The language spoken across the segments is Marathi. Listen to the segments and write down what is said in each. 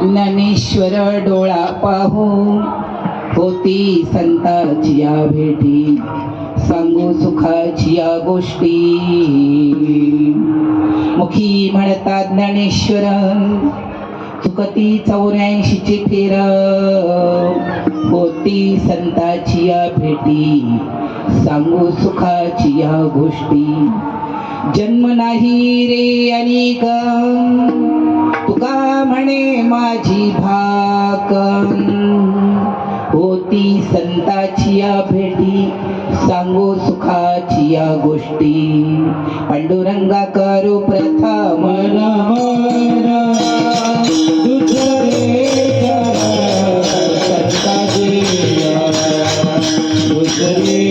ज्ञानेश्वर डोळा पाहू होती संताची या भेटी, सांगू सुखाची या गोष्टी. मुखी म्हणतात ज्ञानेश्वर चुकती 84ची फेर, होती संताची या भेटी, सांगू सुखाची या गोष्टी. जन्म नाही रे अनेक तुका म्हणे माझी भाक, होती संताची या भेटी, सांगू सुखाची या गोष्टी. पांडुरंगा करू प्रथम नमन, दुसरे संताची दुसरे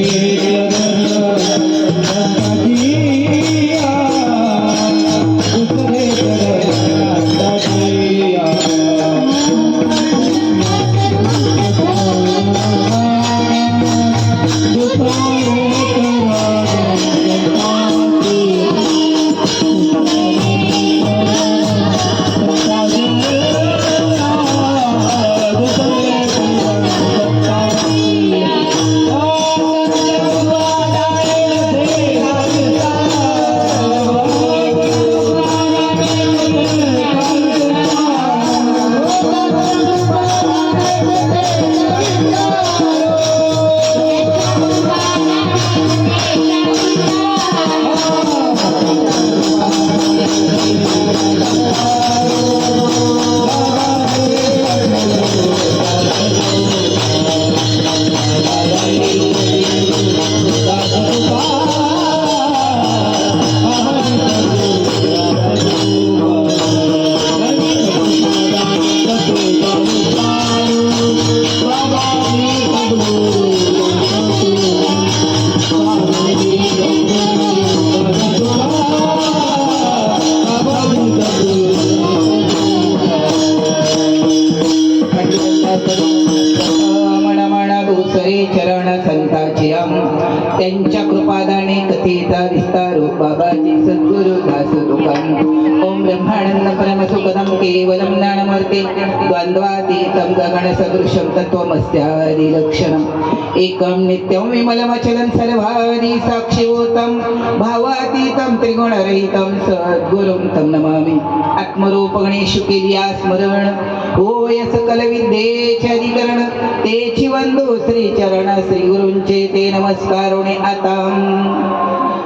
त्यांच्या कृपादाने कथेचा विस्तार बाबाजी सद्गुरु दास तुकाम. ओम ब्रह्मानंद परम सुखदम केवलम ज्ञानमूर्ते द्वंद्वातीतं गगन सदृशं तत्त्वमस्यादि लक्षणम् एकं नित्यं विमलमचलं सर्वादि साक्षिभूतं भावातीतं त्रिगुणरहितं सद्गुरुं तं नमामि. आत्मरूप गणेशु केली स्मरण, होय सकल विद्येचे अधिकरण, तेची वंदू श्री चरण श्री गुरूंचे ते नमस्कारोने आता.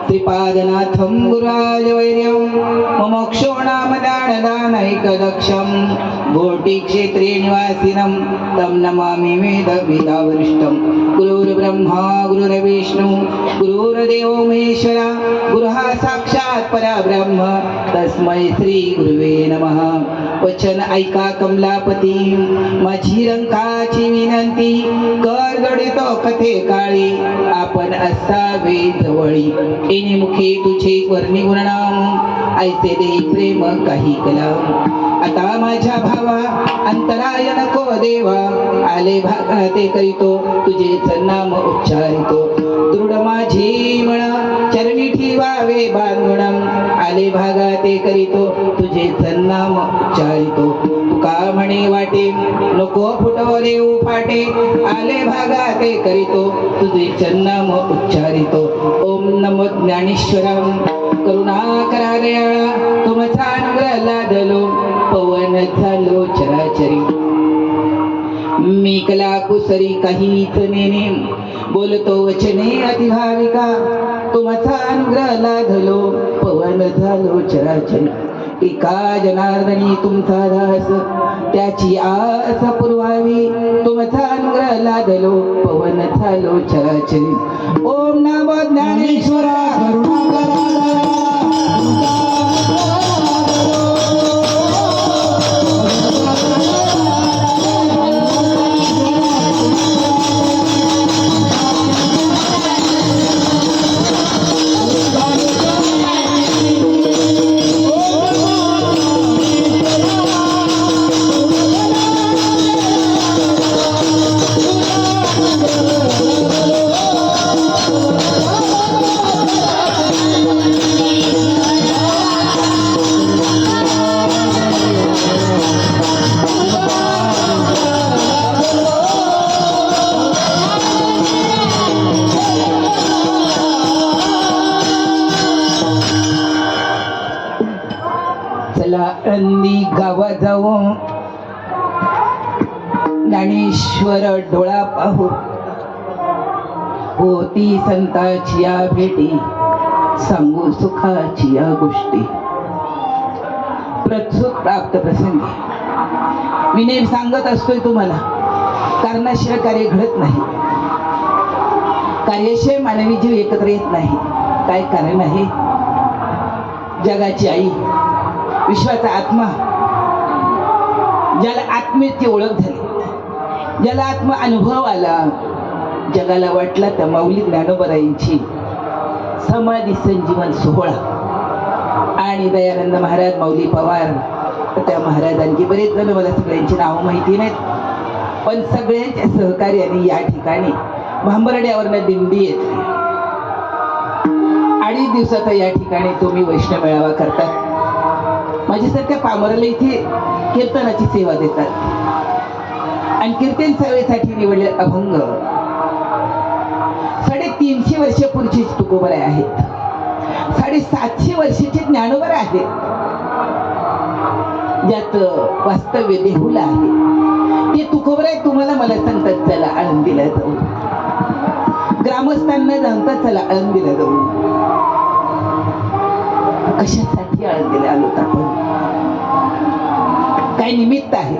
त्रिपादनाथं गुरुराजवैर्यं मुमुक्षो नाम दानदानैकदक्षं घोटिक्षेत्रे निवासिनं तं नमामि वेदवेदावरिष्ठं गुरुर्ब्रह्मा गुरुर्विष्णु गुरुर्देवो महेश्वरा गुरुः साक्षात् परब्रह्म तस्मै श्री गुरुवे नमः. वचन ऐका कमलापती माझी रंकाची विनंती कर जोडितो कथे काळी आपण असावे जवळी एने मुखे तुझे वर्णी गुणनाम ऐसे देई प्रेम काही कलाम. आता माझ्या भावा अंतराय नको देवा आले भागा ते करीतो तुझे नाम उच्चारितो दृढ माझी मण चरणी ठेवावे बांधुणम आले भागा ते करीतो तुझे नाम उच्चारितो. तुका म्हणे वाटे नको फुटवले फाटे आले भागा ते करीतो तुझे नाम उच्चारितो. ओम नमो ज्ञानेश्वरम करुणा दयाळा तुमचा अनुग्रह लादलो पवन झालो चराचरी मी कला कुसरी काहीच नेने बोलतो वचने अतिभाविका तुमचा अनुग्रह लादलो पवन झालो चराचरी. एका जनार्दनी तुमचा दास त्याची आस पुरवावी तुमचा अनुग्रह लादलो पवन झालो चराचरी. ओम नमो ज्ञानेश्वरा आळंदी गावा जाऊ ज्ञानेश्वर डोळा पाहू होती संताची या भेटी सांगू सुखाची या गोष्टी. प्रत्सुक प्राप्त प्रसंगी मी नेहमी सांगत असतोय तुम्हाला कारणाशिवाय कार्य घडत नाही कार्याशिवाय मानवी जीव एकत्र येत नाही. काय कारण आहे? जगाची आई विश्वाचा आत्मा ज्याला आत्मेची ओळख झाली ज्याला आत्म अनुभव आला जगाला वाटला त्या माऊली ज्ञानोबरायांची समाधी संजीवन सोहळा आणि दयानंद महाराज माऊली पवार त्या महाराजांची बरेच जण मला सगळ्यांची नावं माहिती नाहीत पण सगळ्यांच्या सहकार्याने या ठिकाणी भांबर्ड्यावरनं दिंडी येते. 2.5 दिवसाचा या ठिकाणी तुम्ही वैष्णव मेळावा करतात. माझ्यासारख्या पामराला इथे कीर्तनाची सेवा देतात आणि कीर्तन सेवेसाठी निवडले अभंग 350 वर्षापूर्वीचे तुकोबरे आहेत 750 वर्षाचे ज्ञानोबरे आहेत ज्यात वास्तव्य देहुला आहे. ते तुकोबरे तुम्हाला मला सांगतात चला आळंदीला जाऊ ग्रामस्थांना सांगतात चला आळंदीला जाऊ. कशासाठी आळंदीला आलो आपण? काय निमित्त आहे?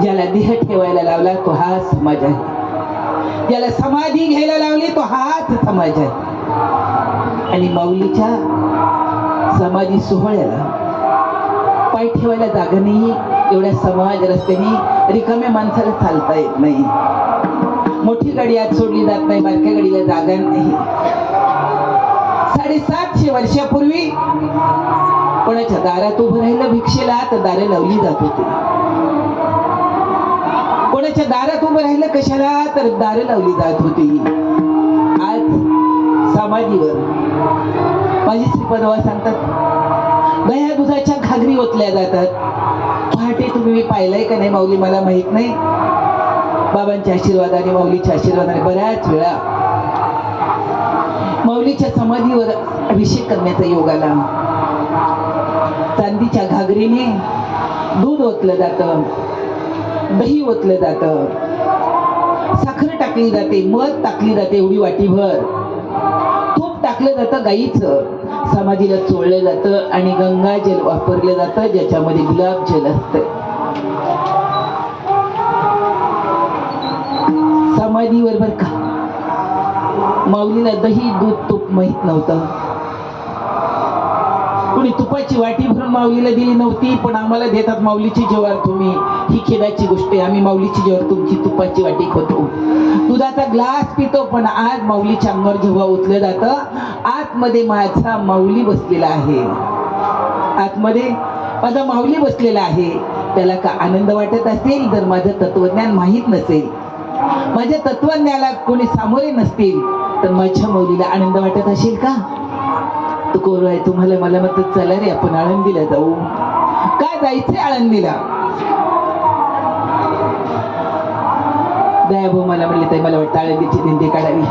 ज्याला देह ठेवायला लावला तो हा समाज आहे ज्याला समाधी घ्यायला लावली तो हाच समाज आहे. आणि माऊलीच्या समाधी सोहळ्याला पाय ठेवायला जागा नाही. एवढ्या समाज रस्त्याने रिकाम्या माणसाला चालता येत नाही. मोठी गाडी आत सोडली जात नाही बारक्या गाडीला जागा नाही. 750 वर्षापूर्वी कोणाच्या दारात उभं राहिलं भिक्षेला तर दारे लावली जात होती. कोणाच्या दारात उभं राहिलं कशाला तर दारे लावली जात होती. आज समाधीवर माझी श्रीपादवा सांगतात दह्या दुधाच्या घागरी ओतल्या जातात. पहाटे तुम्ही पाहिलंय का नाही माऊली मला माहित नाही. बाबांच्या आशीर्वादाने माऊलीच्या आशीर्वादाने बऱ्याच वेळा माऊलीच्या समाधीवर अभिषेक करण्याचा योग आला. चांदीच्या घागरीने दूध ओतलं जातं दही ओतलं जातं साखर टाकली जाते मध टाकली जाते एवढी वाटीभर तूप टाकलं जातं गाईचं, समाधीला चोळलं जातं आणि गंगाजल वापरलं जातं ज्याच्यामध्ये गुलाबजल असतं. समाधीवर बर का माऊलीला दही दूध तूप माहित नव्हतं. कुणी तुपाची वाटी भरून माऊलीला दिली नव्हती, पण आम्हाला देतात माऊलीची जेवार तुम्ही. ही खेदाची गोष्ट आहे, आम्ही माऊलीची जेवार तुमची तुपाची वाटी खातो, दुधाचा ग्लास पितो. पण आज माऊलीच्या अंगावर जेव्हा ओतलं जातं, आतमध्ये माझा माऊली बसलेला आहे, आतमध्ये माझा माऊली बसलेला आहे. त्याला का आनंद वाटत असेल जर माझं तत्वज्ञान माहीत नसेल, माझ्या तत्वज्ञानाला कोणी सामोरे नसतील, तर माझ्या माऊलीला आनंद वाटत असेल का? तू कोण आहे तुम्हाला? मला म्हणतात चला रे आपण आळंदीला जाऊ. का जायचंय आळंदीला? दयाभाऊ मला म्हणले ताई मला वाटतं आळंदीची दिंडी काढावी,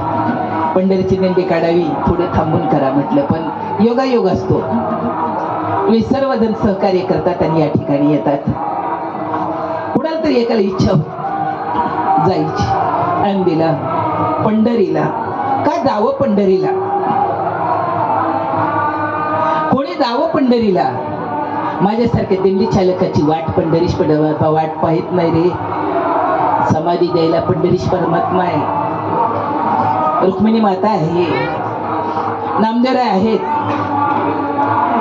पंढरीची दिंडी काढावी, थोडं थांबून करा म्हटलं. पण योगायोग असतो, मी सर्वजण सहकार्य करतात आणि या ठिकाणी येतात. कुणाला तरी एकाला इच्छा जायची आळंदीला, पंढरीला. का जावं पंढरीला? कोणी जावं पंढरीला? माझ्यासारख्या दिंडी चालकाची वाट पंढरीश वाट पाहित नाही रे. समाधी द्यायला पंढरीश परमात्मा आहे, रुक्मिणी माता आहे, नामदेवराय आहेत,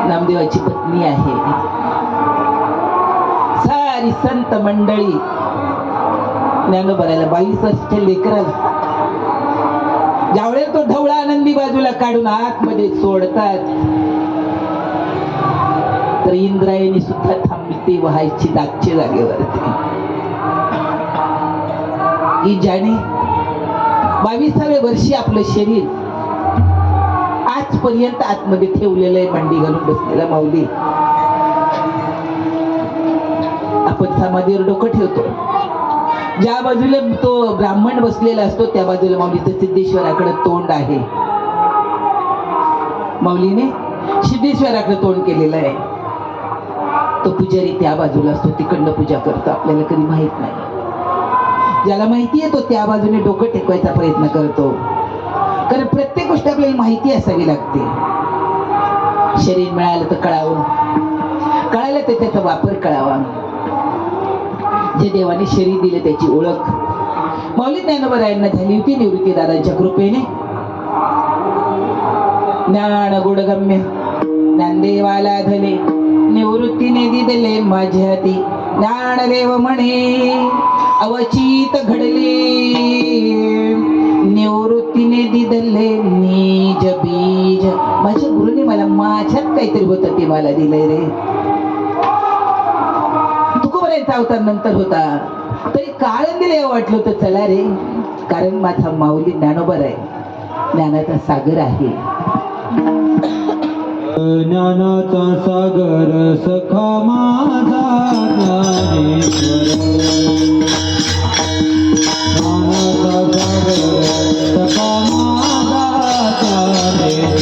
नामदेवाची पत्नी आहे, सारी संत मंडळी ज्ञानोबाला 22 वर्षाच्या लेकराला ज्यावेळेला तो ढवळा आनंदी बाजूला काढून आतमध्ये सोडतात, तर इंद्रायणी सुद्धा थांबते व्हायची दागच्या जागेवरती. ही ज्याने 22व्या वर्षी आपलं शरीर आजपर्यंत आतमध्ये ठेवलेलं आहे, मांडी घालून बसलेला माऊली. आपण समाधीवर डोकं ठेवतो, ज्या बाजूला तो ब्राह्मण बसलेला असतो त्या बाजूला माऊलीचं सिद्धेश्वराकडे तोंड आहे. माऊलीने सिद्धेश्वराकडे तोंड केलेलं आहे. तो पुजारी त्या बाजूला असतो, तिकडनं पूजा करतो, आपल्याला कधी माहित नाही. ज्याला माहिती आहे तो त्या बाजूने डोकं टेकवायचा प्रयत्न करतो, कारण प्रत्येक गोष्ट आपल्याला माहिती असावी लागते. शरीर मिळालं तर कळावं, कळालं तर त्याचा वापर कळावा. जे देवाने शरीर दिले त्याची ओळख माऊली ज्ञानोबरायांना झाली होती निवृत्तीदादांच्या कृपेने. ज्ञान गुणगम्य ज्ञानदेवाला धले, निवृत्तीने दिदले माझ्या हाती, ज्ञानदेव म्हणे अवचित घडले, निवृत्तीने दिदले निज बीज. माझ्या गुरुने मला माझ्यात काहीतरी होतं ते मला दिलंय रे. तुकोबरायांचा अवतार नंतर होता, तरी काळ दिले वाटलं तर चला रे, कारण माझा माऊली ज्ञानोबर आहे, ज्ञानाचा सागर आहे. ज्ञानाचा सागर सखा माझा ज्ञानेश्वर, ज्ञानाचा सागर सखा माझा ज्ञानेश्वर.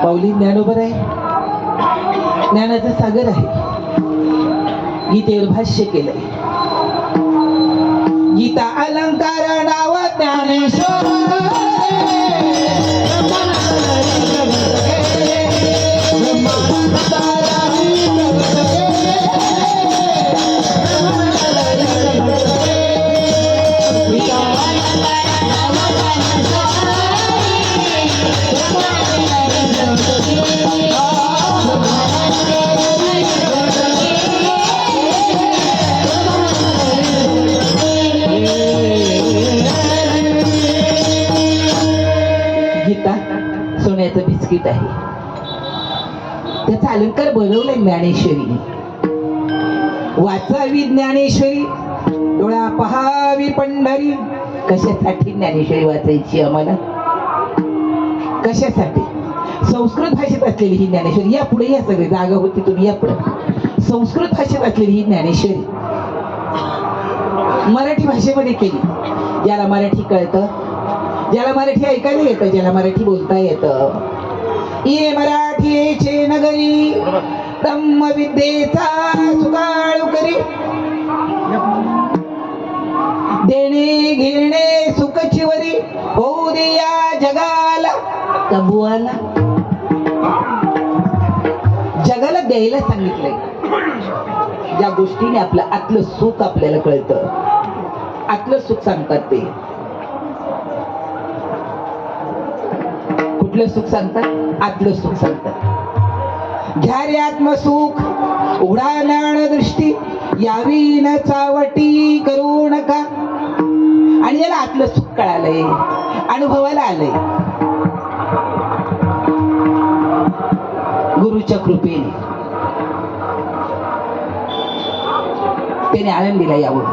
माऊली ज्ञानोबर आहे, ज्ञानाचा सागर आहे. गीतेवर भाष्य केलंय. गीता अलंकार नाव ज्ञानेश्वर गीता सोन्याचं बिस्किट आहे. त्याचा अलंकार बनवलाय ज्ञानेश्वरीने. वाचावी ज्ञानेश्वरी, डोळा पहावी पंढरी. कशासाठी ज्ञानेश्वरी वाचायची आम्हाला? कशासाठी? संस्कृत भाषेत असलेली ही ज्ञानेश्वरी, या पुढे या सगळे जागा होती तुम्ही या पुढे. संस्कृत भाषेत असलेली ही ज्ञानेश्वरी मराठी भाषेमध्ये केली. ज्याला मराठी कळतं, ज्याला मराठी ऐकायला येतं, ज्याला मराठी बोलता येतं, ये मराठीचे नगरी ब्रह्म विद्येचा सुकाळू करी. देणे घेणे सुखचिवरी होऊ दे या जगाला कबुआला. जगाला द्यायला सांगितलंय. ज्या गोष्टीने आपलं आतलं सुख आपल्याला कळतं, आतलं सुख सांगतात ते. कुठलं सुख सांगतात? आतलं सुख सांगतात. घ्या रे आत्मसुख, उघडा ज्ञान दृष्टी, यावी न चावटी करू नका. आणि याला आतलं सुख कळालंय, अनुभवाला आलंय गुरुच्या कृपेने. त्याने आनंदीला यावं.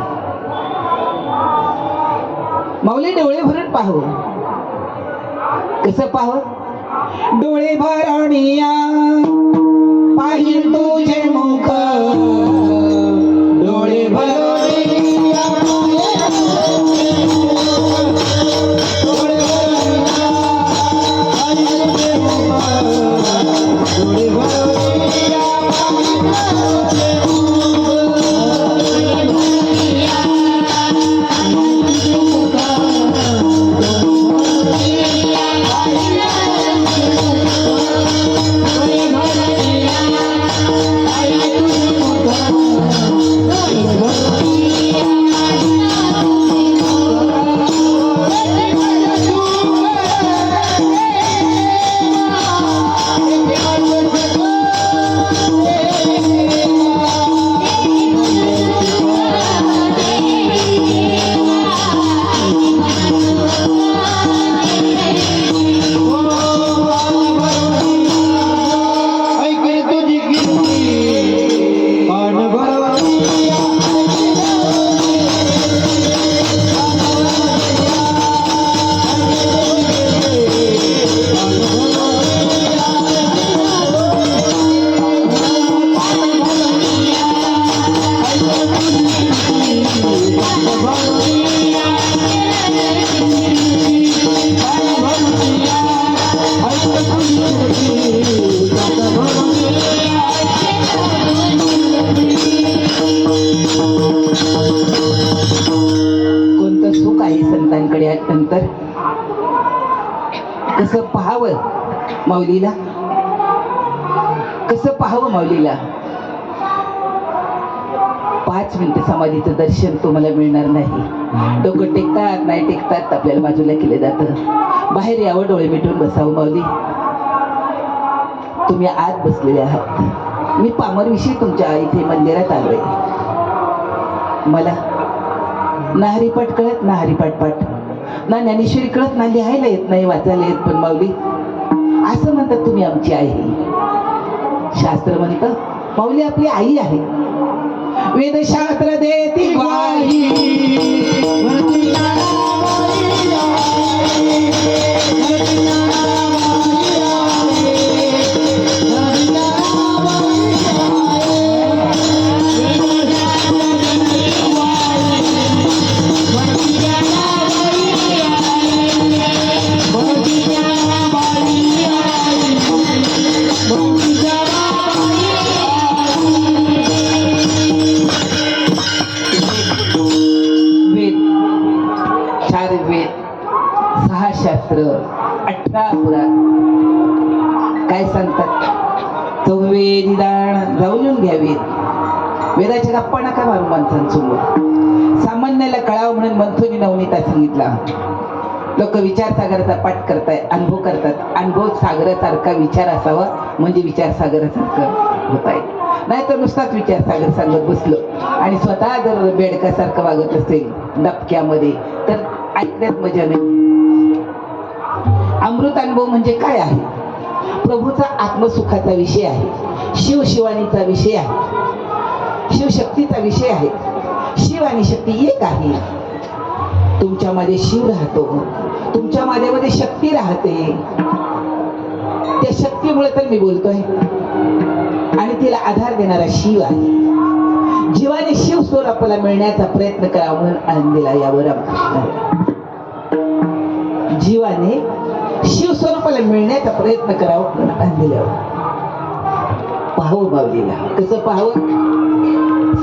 माऊली डोळे भरून पाहावं. कसं पाहावं? डोळे भरणिया पाहिन तुझे मुख, डोळे भरणिया कोणतं सुख आहे संतांकडे आल्यानंतर? कसं पाहावं माऊलीला? कसं पाहावं माऊलीला? 5 मिनिटं समाधीचं दर्शन तुम्हाला मिळणार नाही. डोकं टेकतात नाही टेकतात आपल्याला बाजूला केलं जातं. बाहेर यावं, डोळे मिटून बसावं. माऊली तुम्ही आत बसलेले आहात. मी पामरविषयी तुमच्या इथे मंदिरात आलोय. मला ना हरिपाठ कळत, ना हरिपाठ पाठ, ना ज्ञानेश्वरी कळत, ना लिहायला येत नाही, वाचायला येत. पण माऊली असं म्हणतात तुम्ही आमची आई. शास्त्र म्हणतं माऊली आपली आई आहे. वेदशास्त्र देती ग्वाही, शास्त्र 18 पुराण काय सांगतात? चौवेदी दाण जाऊन घ्यावेत. वेदाच्या गप्पा नका मारू माणसांसमोर. सामान्याला कळावं म्हणून मंथुनी नवनीता सांगितला. लोक विचार सागराचा पाठ करताय, अनुभव करतात. अनुभव सागरासारखा विचार असावा म्हणजे विचार सागरासारखं होत आहे. नाही तर नुसताच विचार सागर सांगत बसलो आणि स्वतः जर बेडकासारखं वागत असेल डबक्यामध्ये तर ऐकण्यात मजा नाही. अमृत अनुभव म्हणजे काय आहे? प्रभूचा आत्मसुखाचा विषय आहे, शिवशिवानीचा विषय आहे, शिवशक्तीचा विषय आहे. शिव आणि शक्ती एक आहे. तुमच्यामध्ये शिव राहतो, तुमच्या माझ्यामध्ये शक्ती राहते. त्या शक्तीमुळे तर मी बोलतोय आणि तिला आधार देणारा शिव आहे. जीवाने शिव स्वरूपाला मिळण्याचा प्रयत्न करावा म्हणून आनंदीला यावर जीवाने शिव स्वरूपाला मिळण्याचा प्रयत्न करावा म्हणून आनंदीला पाहावं. बावलीला कसं पाहावं?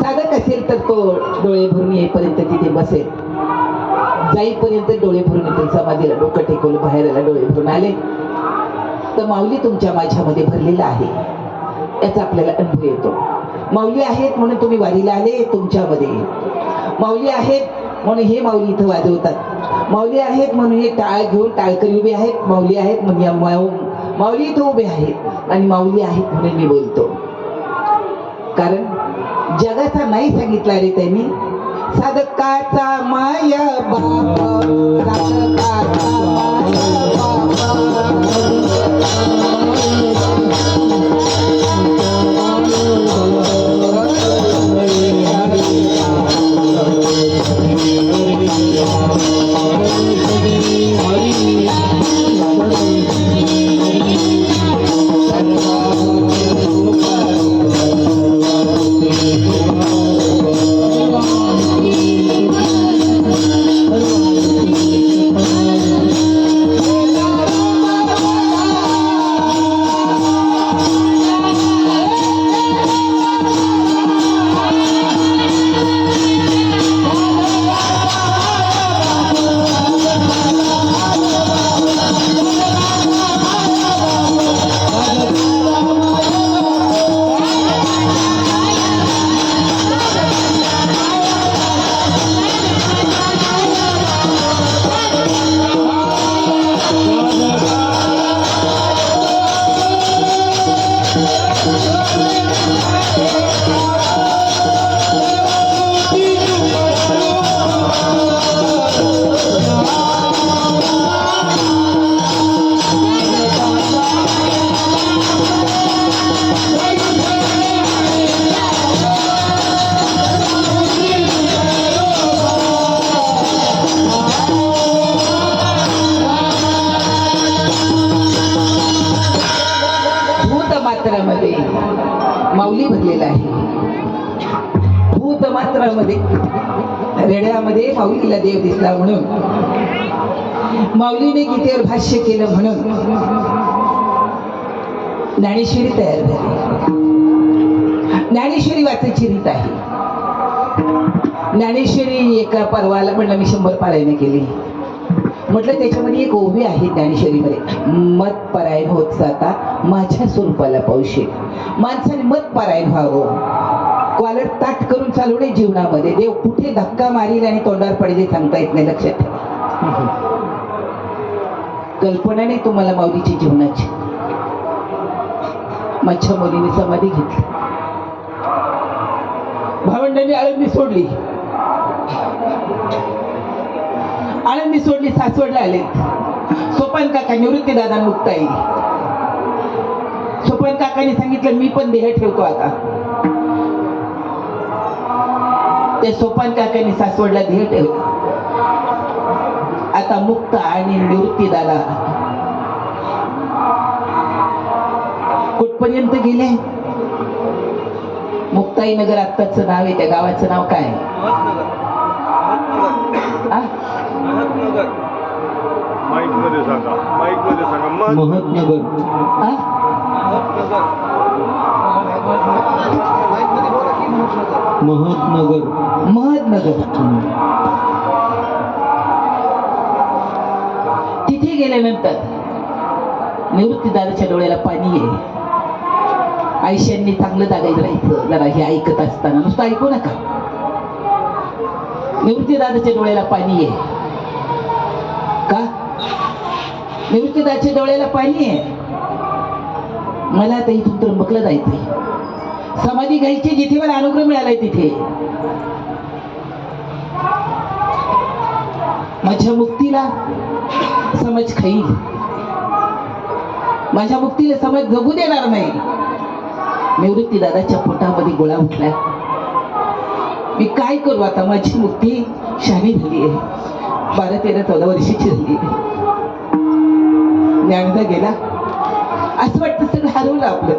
साधक असेल तर तो डोळे भरून येईपर्यंत तिथे बसेल, जाईपर्यंत डोळे भरून येतील. समाधीला डोकं टेकवलं, बाहेर आला, डोळे भरून आले तर माऊली तुमच्या माझ्यामध्ये भरलेला आहे याचा आपल्याला अनुभव येतो. माऊली आहेत म्हणून तुम्ही वारीला आले, तुमच्यामध्ये माऊली आहेत म्हणून हे माऊली इथं वाजवतात. माऊली आहेत म्हणून हे टाळ घेऊन टाळकरी उभे आहेत. माऊली आहेत म्हणून या माऊली इथं उभे आहेत आणि माऊली आहेत म्हणून मी बोलतो. कारण जगाचा नाही सांगितला रे त्यांनी. साधकाचा माया बाबा, साधकाचा माया माऊली भरलेला आहे. भूत मात्रामध्ये रेड्यामध्ये माऊलीला देव दिसला म्हणून, माऊलीने गीतेवर भाष्य केलं म्हणून ज्ञानेश्वरी तयार झाली. ज्ञानेश्वरी वाचायची रीत आहे. ज्ञानेश्वरी एका पर्वाला म्हणलं मी 100 पारायण केली. म्हटलं त्याच्यामध्ये एक ओवी आहे ज्ञानेश्वरीमध्ये, मत पारायण होत जाता माझ्या स्वरूपाला पावशे. माणसाने मत पारायण व्हावं. कॉलर ताट करून चालवणे जीवनामध्ये. देव कुठे धक्का मारील आणि तोंडावर पडेल सांगता येत नाही, लक्षात ठेवा. कल्पना नाही तुम्हाला माऊलीची जीवनाची. माझ्या मुलीने समाधी घेतली, भावंडांनी आळंदी सोडली, आळंदी सोडली, सासवडला आले. सोपान काका निवृत्ती दादा मुक्ताई. सोपान काकाने सांगितलं मी पण देह ठेवतो आता. ते सोपान काकांनी सासवडला देह ठेवला. आता मुक्त आणि निवृत्ती दादा कुठपर्यंत गेले? मुक्ताई नगर आत्ताचं नाव आहे. त्या गावाचं नाव काय? महतनगर. महतनगर. महदनगर. तिथे गेल्यानंतर निवृत्तीदादाच्या डोळ्याला पाणी आहे. आयुष्यांनी चांगलं जागायला राहायचं. जरा हे ऐकत असताना नुसतं ऐकू नका. निवृत्तीदादाच्या डोळ्याला पाणी आहे. का? निवृत्तीदादाच्या डोळ्याला पाणी आहे. मला आता इथून त्र्यंबकला जायचंय. समाधी घ्यायची जिथे मला अनुग्रह मिळालाय तिथे. माझ्या मुक्तीला समाज खाईल. माझ्या मुक्तीला समाज जगू देणार नाही. निवृत्ती दादाच्या पोटामध्ये गोळा उठला. मी काय करू आता? माझी मुक्ती शहाणी झाली आहे. 12, 13, 14 वर्षाची झाली. ज्ञानदा गेला. असं वाटतं सगळं हरवलं आपलं.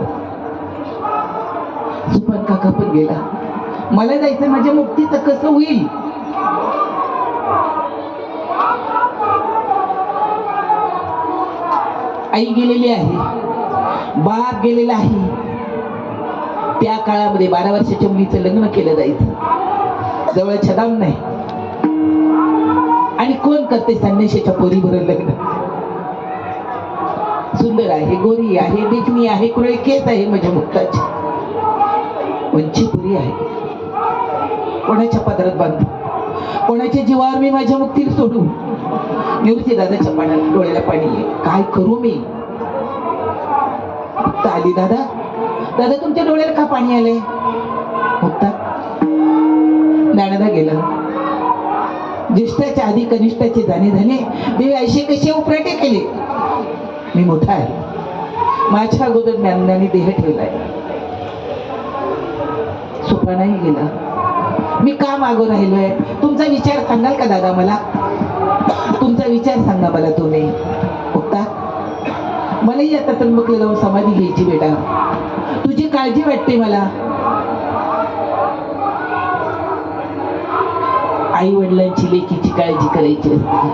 सुपन काका पण गेला. मला जायचं माझ्या मुक्तीचं कसं होईल? आई गेलेली आहे. बाप गेलेला आहे. त्या काळामध्ये 12 वर्षाच्या मुलीचं लग्न केलं जायचं. जवळ छदाम नाही. आणि कोण करते संन्याशाच्या पोरीबरोबर लग्न? सुंदर आहे, गोरी आहे, देखणी आहे, कुरळे केस आहे माझ्या मुक्ताची. उंची पुरी आहे. कोणाच्या पदरात बांधू? कोणाच्या जीवावर मी माझ्या मुक्तीला सोडू? निवृत्ती दादाच्या डोळ्याला पाणी आहे. काय करू मी? आली दादा. दादा तुमच्या डोळ्याला का पाणी आलंय? मुक्ता. ज्ञानदा गेला. ज्येष्ठाच्या आधी कनिष्ठाचे जाणे झाले. मी ऐशी कशी उपराटे केले. मी मोठा आहे. माझ्या अगोदर ज्ञानदाने देह ठेवलाय. सुपानाही गेला. मी का मागो राहिलोय? तुमचा विचार सांगाल का दादा मला? तुमचा विचार सांगा मला तुम्ही. मुक्ता, मलाही आता त्र्यंबकला जाऊन समाधी घ्यायची बेटा. तुझी काळजी वाटते मला. आई वडिलांची लेकीची काळजी करायची असते.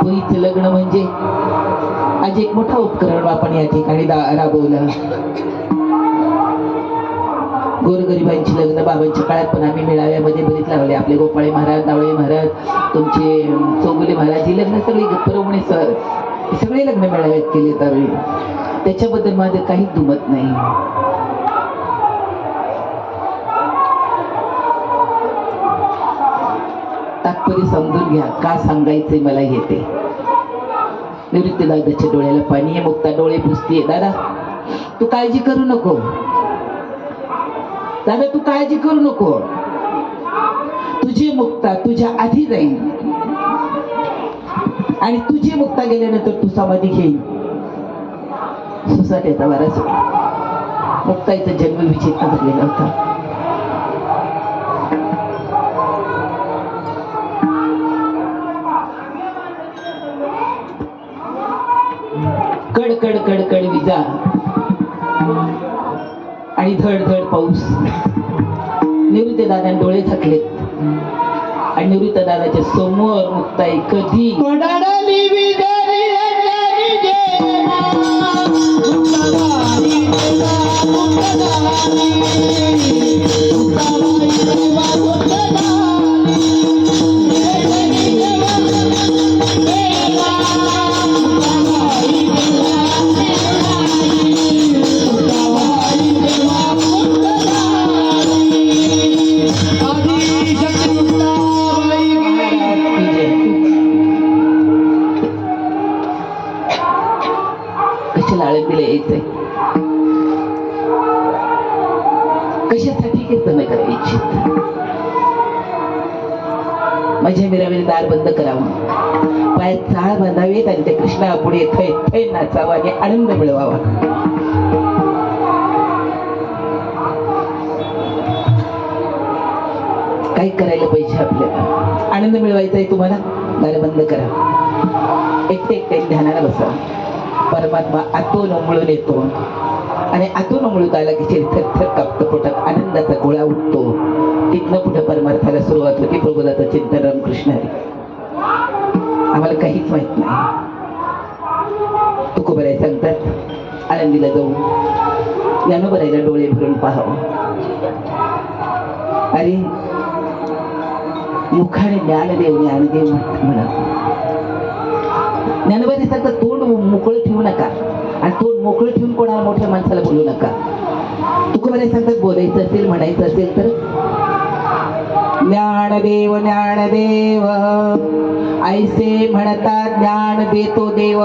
पोरीचं लग्न म्हणजे आज एक मोठा उपकरण आपण या ठिकाणी राबवलं. गोरगरिबांची लग्न बाबांच्या काळात पण आम्ही मेळाव्यामध्ये बरीच लावले. आपले गोपाळे महाराज, नावळे महाराज, तुमचे चौगुले महाराज, ही लग्न सगळी परवणे सर, हे सगळे लग्न मेळाव्यात केले त्यावेळी. त्याच्याबद्दल माझं काहीच दुमत नाही. तात्पर्य समजून घ्या. का सांगायचंय मला येते. निवृत्ती दादाच्या डोळ्याला पाणी आहे. मुक्ता डोळे पुसतीये. दादा तू काळजी करू नको. दादा तू काळजी करू नको. तुझी मुक्ता तुझ्या आधी जाईल आणि तुझी मुक्ता गेल्यानंतर तू समाधी घेईल. सुसाट्याचा वारा सुटला. मुक्ताईचा जन्म विचित्र झालेला होता. कडकड कडकड विजा आणि धड धड पाऊस. निवृत्ती दादाने डोळे झाकले आणि निवृत्ती दादाच्या समोर मुक्ताई कधी आळंदीला यायचंय. कशासाठी कीर्तन करायला इच्छित? माझ्या मिरावेने दार बंद करावं, पायात चाळ बांधावेत आणि त्या कृष्णा पुढे थै थै नाचावा आणि आनंद मिळवावा. काय करायला पाहिजे आपल्याला? आनंद मिळवायचा आहे तुम्हाला? दार बंद करा. एकटे एकटे ध्यानाला बसा. परमात्मा आतून उमळून येतो आणि आतून उमळून आला की थर कापतो. पोटात आनंदाचा गोळा उठतो. तिथनं पुढे परमार्थाला सुरुवात होती. प्रबोधाचं चिंतन रामकृष्ण हरी. आम्हाला काहीच माहित नाही. तुकोबराय सांगतात आळंदीला जाऊ, ज्ञानोबरायला डोळे भरून पाहावं. अरे मुखाने ज्ञानदेव ज्ञानदेव म्हणत. ज्ञानोबाने सांगतात तोंड मोकळं ठेवू नका आणि तोंड मोकळं ठेवून कोणाला मोठ्या माणसाला बोलू नका. तुकोबाने सांगतात बोलायचं असेल म्हणायचं असेल तर ज्ञानदेव ज्ञानदेव ऐसे म्हणतात ज्ञान देतो देव.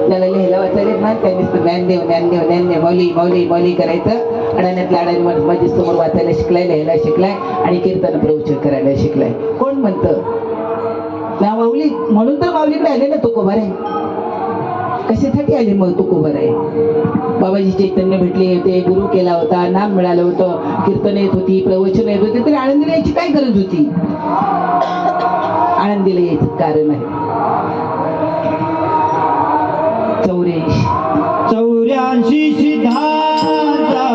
त्याला लिहायला वाचायला ना त्यांनी ज्ञानदेव ज्ञानदेव ज्ञानदेव मौली मौली मौली करायचं. अडाण्यातल्या अडाणी माझ्या समोर वाचायला शिकलाय, लिहायला शिकलाय आणि कीर्तन प्रवचन करायला शिकलाय. कोण म्हणतं ना माऊली? म्हणून तर माऊलीकडे आले ना तुकोबार आहे. कशासाठी आले मग तुकोबार आहे? बाबाजी चैतन्य भेटले होते, गुरु केला होता, नाम मिळालं होतं, कीर्तन येत होती, प्रवचन येत होते, तरी आनंदीला यायची काय गरज होती? आनंदीला यायचं कारण आहे 84 सिद्धांचा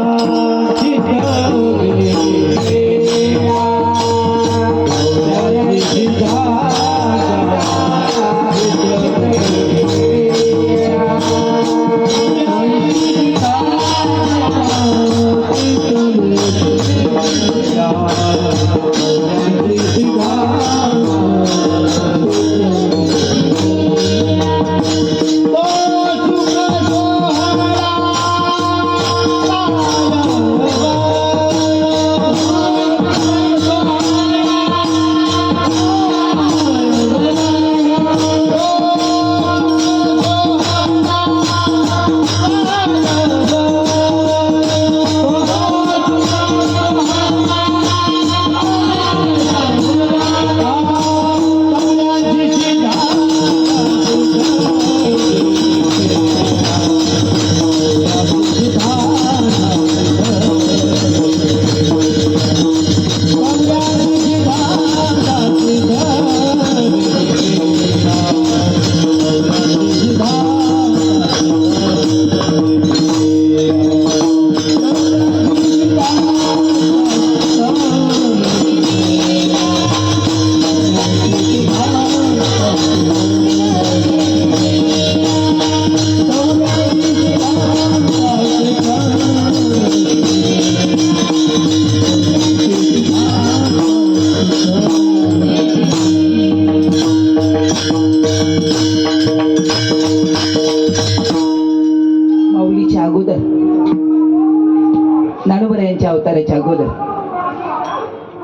ज्ञानोबरायांच्या अवताराच्या अगोदर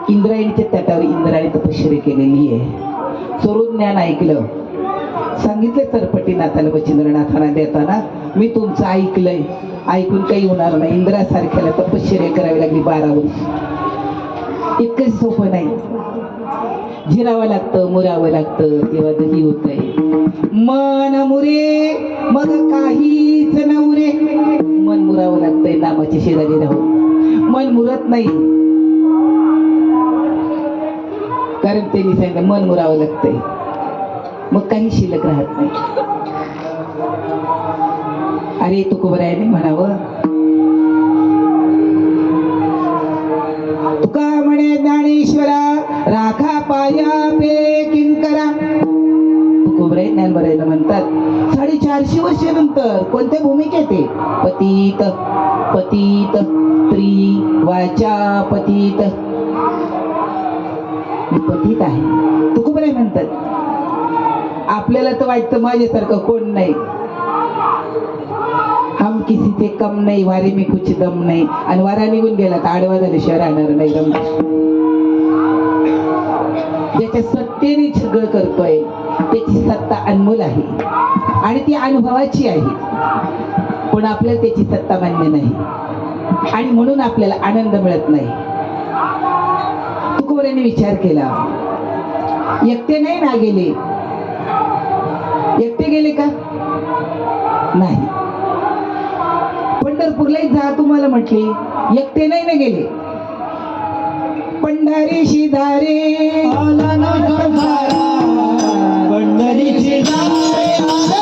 इंद्रायणीच्या तटावर इंद्राने तपश्चर्या केलेली आहे. स्वरूप ज्ञान ऐकलं, सांगितलं सरपटीनाथाला वचिंद्रनाथांना देताना मी तुमचं ऐकलंय, ऐकून काही होणार नाही. इंद्रासारख्याला तपश्चर्या करावी लागली 12 वर्ष. इतकं सोपं नाही, झिरावं लागतं, मुरावं लागतं, तेव्हा दही होतंय. मन मुरे मग काहीच न उरे. मन मुरावं लागतंय नामाच्या शेजारी राहून. मन मुरत नाही, कारण त्यांनी सांगितलं मन मुरावं लागतंय, मग काही शिल्लक राहत नाही. अरे तुकोबरायाने म्हणावं, तुका म्हणे ज्ञानेश्वरा राखा पाया पे किंकरा. तुकोबराय ज्ञानोबरायला म्हणतात 450 वर्षानंतर कोणत्या भूमिकेत आहे? पतित पतित स्त्री वाचा पतित. मी पतित आहे. तुकोबराय म्हणतात आपल्याला तर वाटतं माझ्यासारखं कोण नाही, हम किसी से कम नाही, वारे मी कुछ दम नाही. आणि वारा निघून गेला तर आडवा झाल्याशिवाय राहणार नाही. रम ज्याच्या सत्तेने सगळं करतोय त्याची सत्ता अनमोल आहे आणि ती अनुभवाची आहे, पण आपल्याला त्याची सत्ता मान्य नाही आणि म्हणून आपल्याला आनंद मिळत नाही. तुकोबरायांनी विचार केला, एकटे नाही ना गेले? एकटे गेले का? नाही. पंढरपूरला जा तुम्हाला म्हटले, एकटे नाही ना गेले. पंढरीशी दारे आला ना संसारा, पंढरीची दारे आला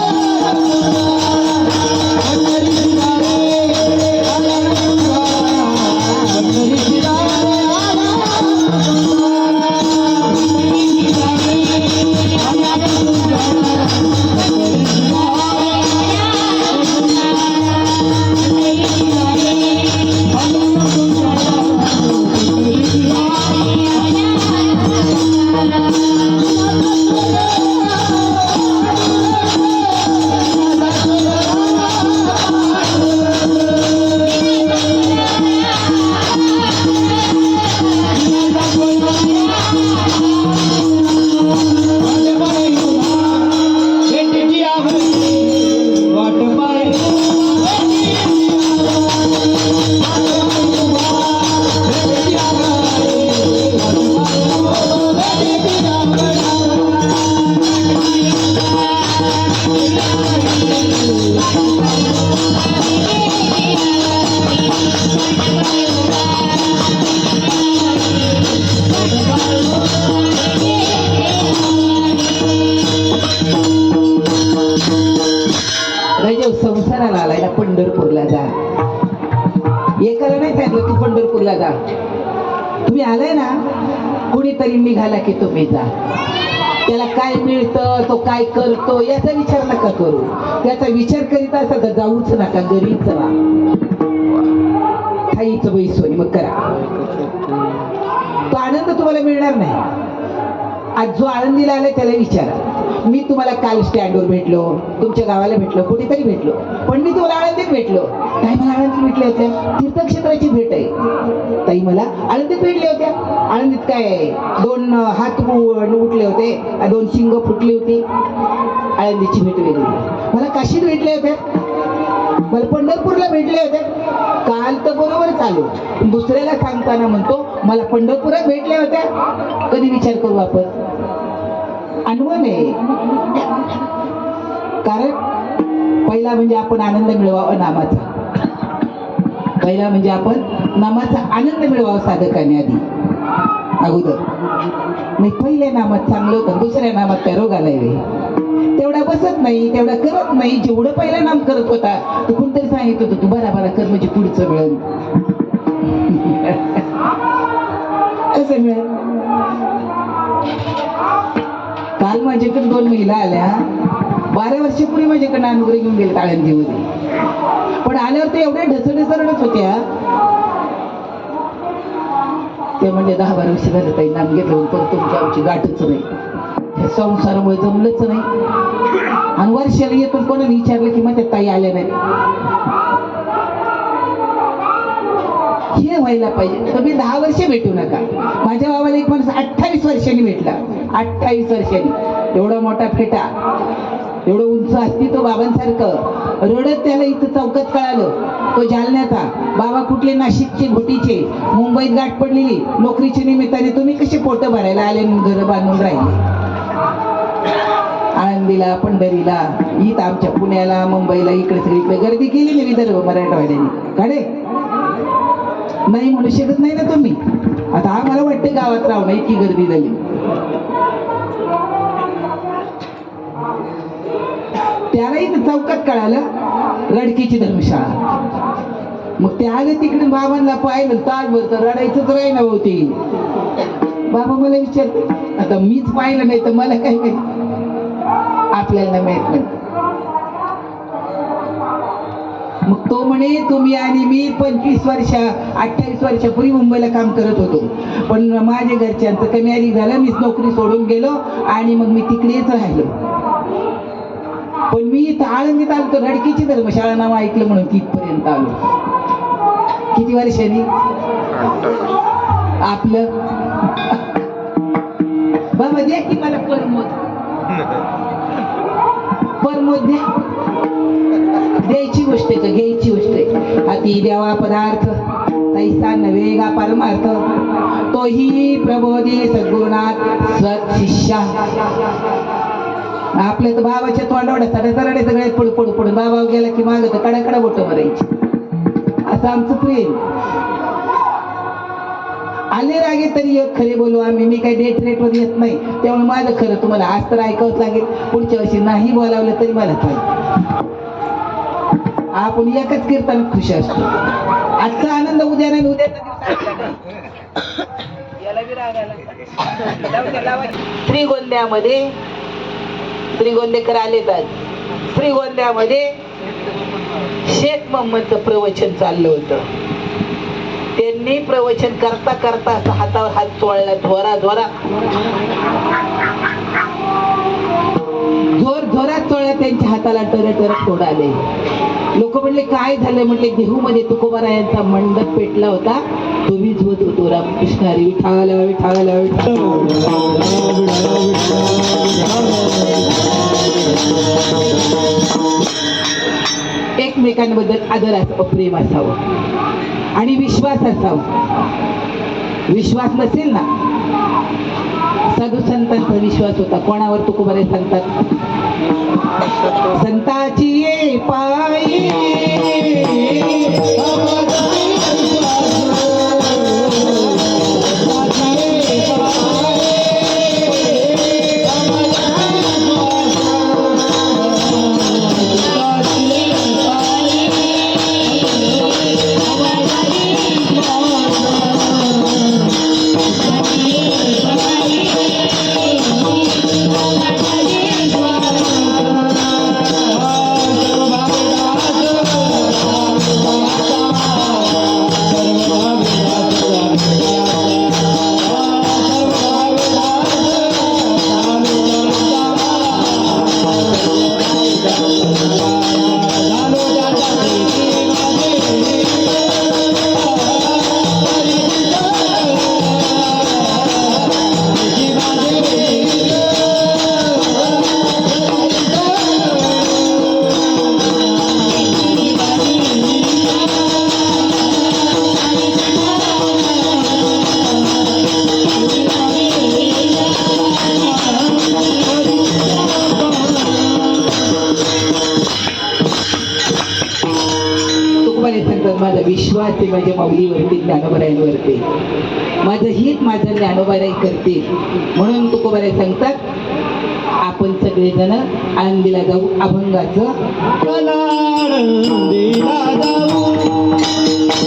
ना संसारा, पंढरीची दारे आला ना संसारा, पंढरीची दारे आला ना संसारा, पंढरीची दारे आला ना संसारा, पंढरीची दारे आला ना संसारा, पंढरीची दारे पंढरपूरला जा. एकाला नाही सांगितलं तू पंढरपूरला जा. तुम्ही आलाय ना, कुणीतरी निघाला की तुम्ही जा. त्याला काय मिळतं, तो काय करतो याचा विचार नका करू. त्याचा विचार करीत असा तर जाऊच नका, घरीच राहा. खाईचं बैसोनी मग करा. तो आनंद तुम्हाला मिळणार नाही. आज जो आनंदीला आलाय त्याला विचारा. मी तुम्हाला काल स्टँडवर भेटलो, तुमच्या गावाला भेटलो, कुठेतरी भेटलो, पण मी तुम्हाला आनंदीत भेटलो. ताई मला आनंदीत भेटल्या होत्या. तीर्थक्षेत्राची भेट आहे. ताई मला आनंदीत भेटल्या होत्या. आनंदीत काय आहे, 2 हात उठले होते, 2 शिंग फुटली होती. आनंदीची भेट वेगळी. मला काशीत भेटल्या होत्या, मला पंढरपूरला भेटले होते. काल तर बरोबर चालू, दुसऱ्याला सांगताना म्हणतो मला पंढरपुरात भेटल्या होत्या. कधी विचार करू आपण. अनुभव आहे. कारण पहिला म्हणजे आपण आनंद मिळवावा नामाचा. पहिला म्हणजे आपण नामाचा आनंद मिळवावा साधकाने आधी अगोदर. नाही पहिल्या नामात चांगलं होतं, दुसऱ्या नामात त्या रोग आलाय. तेवढा बसत नाही, तेवढा करत नाही. जेवढं पहिलं नाम करत होता तर कोणतरी सांगितलं होतं तू बरा कर म्हणजे पुढचं मिळेल. कसं मिळेल. काल माझ्याकडे 2 महिला आल्या, 12 वर्षापूर्वी माझ्याकडे अनुग्रह घेऊन गेले आळंदीमध्ये. पण आल्यावर ते एवढ्या ढसरढसरडच होत्या. ते म्हणजे 10-12 वर्ष झालं ताई नाम घेतलं, पण तुमची आमची गाठच नाही. हे संसारामुळे जमलंच नाही. आणि वर्षाला येतो कोणाला विचारलं की मग त्या ताई आल्या नाही. हे व्हायला पाहिजे. तुम्ही 10 वर्ष भेटू नका. माझ्या बाबाला एक माणूस 28 वर्षांनी भेटला. 28 वर्षांनी. एवढा मोठा फेटा, एवढं उंच असती तो बाबांसारखं. रडत त्याला इथं चौकात कळालं तो जालन्याचा. बाबा कुठले, नाशिकचे, घोटीचे. मुंबईत गाठ पडलेली नोकरीच्या निमित्ताने. तुम्ही कसे पोट भरायला आले, घर बांधून राहिले. आळंदीला, पंढरीला, इथं आमच्या पुण्याला, मुंबईला, इकडे सगळीकडे गर्दी केली नाही विदर्भ मराठवाड्याने. काढे नाही म्हणू शकत नाही ना तुम्ही. आता आम्हाला वाटतं गावात राहू नाही इतकी गर्दी झाली. त्याला इथं चौकात कळालं रडकीची धर्मशाळा. मग ते आले तिकडे, बाबांना पाहिलं तासभर तर रडायचंच राही ना होती. बाबा मला विचारते, आता मीच पाहिलं नाही तर मला काय माहिती. आपल्याला माहित नाही. मग तो म्हणे तुम्ही आणि मी 28 वर्षापूर्वी मुंबईला काम करत होतो. पण माझ्या घरच्यांचं कमी अधिक झालं, मीच नोकरी सोडून गेलो आणि मग मी तिकडेच राहिलो. पण मी इथं आळंदीत आलो तर रडकीची धर्मशाळा नाव ऐकलं म्हणून तिथपर्यंत आलो. किती वर्षांनी आपलं. बाबा द्या की मला परमोद द्या. द्यायची गोष्ट आहे का घ्यायची गोष्ट आहे. हाती द्यावा पदार्थ तैसा नव्हे गा परमार्थ. तोही प्रबोधी सद्गुरुनाथ सत्शिष्या. आपल्या तर बाबाच्या तोंडावड्या सगळ्यात सगळ्यात पडून बाबा गेला की मागं तर कडाकडा बोट भरायची. असं आमचं प्रेम. आले रागे तरी एक खरे बोलू आम्ही. मी काही डेट वर येत नाही, त्यामुळे माझं खरं तुम्हाला आज तर ऐकावंच लागेल. पुढच्या वर्षी नाही बोलावलं तरी मला चालेल. आपण एकच कीर्तन खुश असतो. आजचा आनंद उद्या नाही, उद्याचा श्रीगोंद्यामध्ये श्रीगोंदेकर आले तर श्रीगोंद्यामध्ये शेख मोहम्मदचं प्रवचन चाललं होतं. त्यांनी प्रवचन करता करता असं हातावर हात चोळला जोरात चोळला. त्यांच्या हाताला टर फोड आले. लोक म्हणले काय झालं. म्हटले देहू मध्ये तुकोबारायांचा मंडप पेटला होता, तो विझवत होतो रामकृष्ण हरी विठाला विठाला एकमेकांबद्दल आदर असावं, प्रेम असावं आणि विश्वास असावा. विश्वास नसेल ना, साधू संतांचा विश्वास होता. कोणावर तुकोबारे सांगतात, संताची ये पायी ज्ञानोबाने सांगतात माझा विश्वास आहे माझ्या माऊलीवरती ज्ञानोबारायांवरती, माझं हित माझं ज्ञानोबाराई करते. म्हणून तुकोबाराय सांगतात आपण सगळेजण आळंदीला जाऊ, अभंगाचं आळंदीला जाऊ,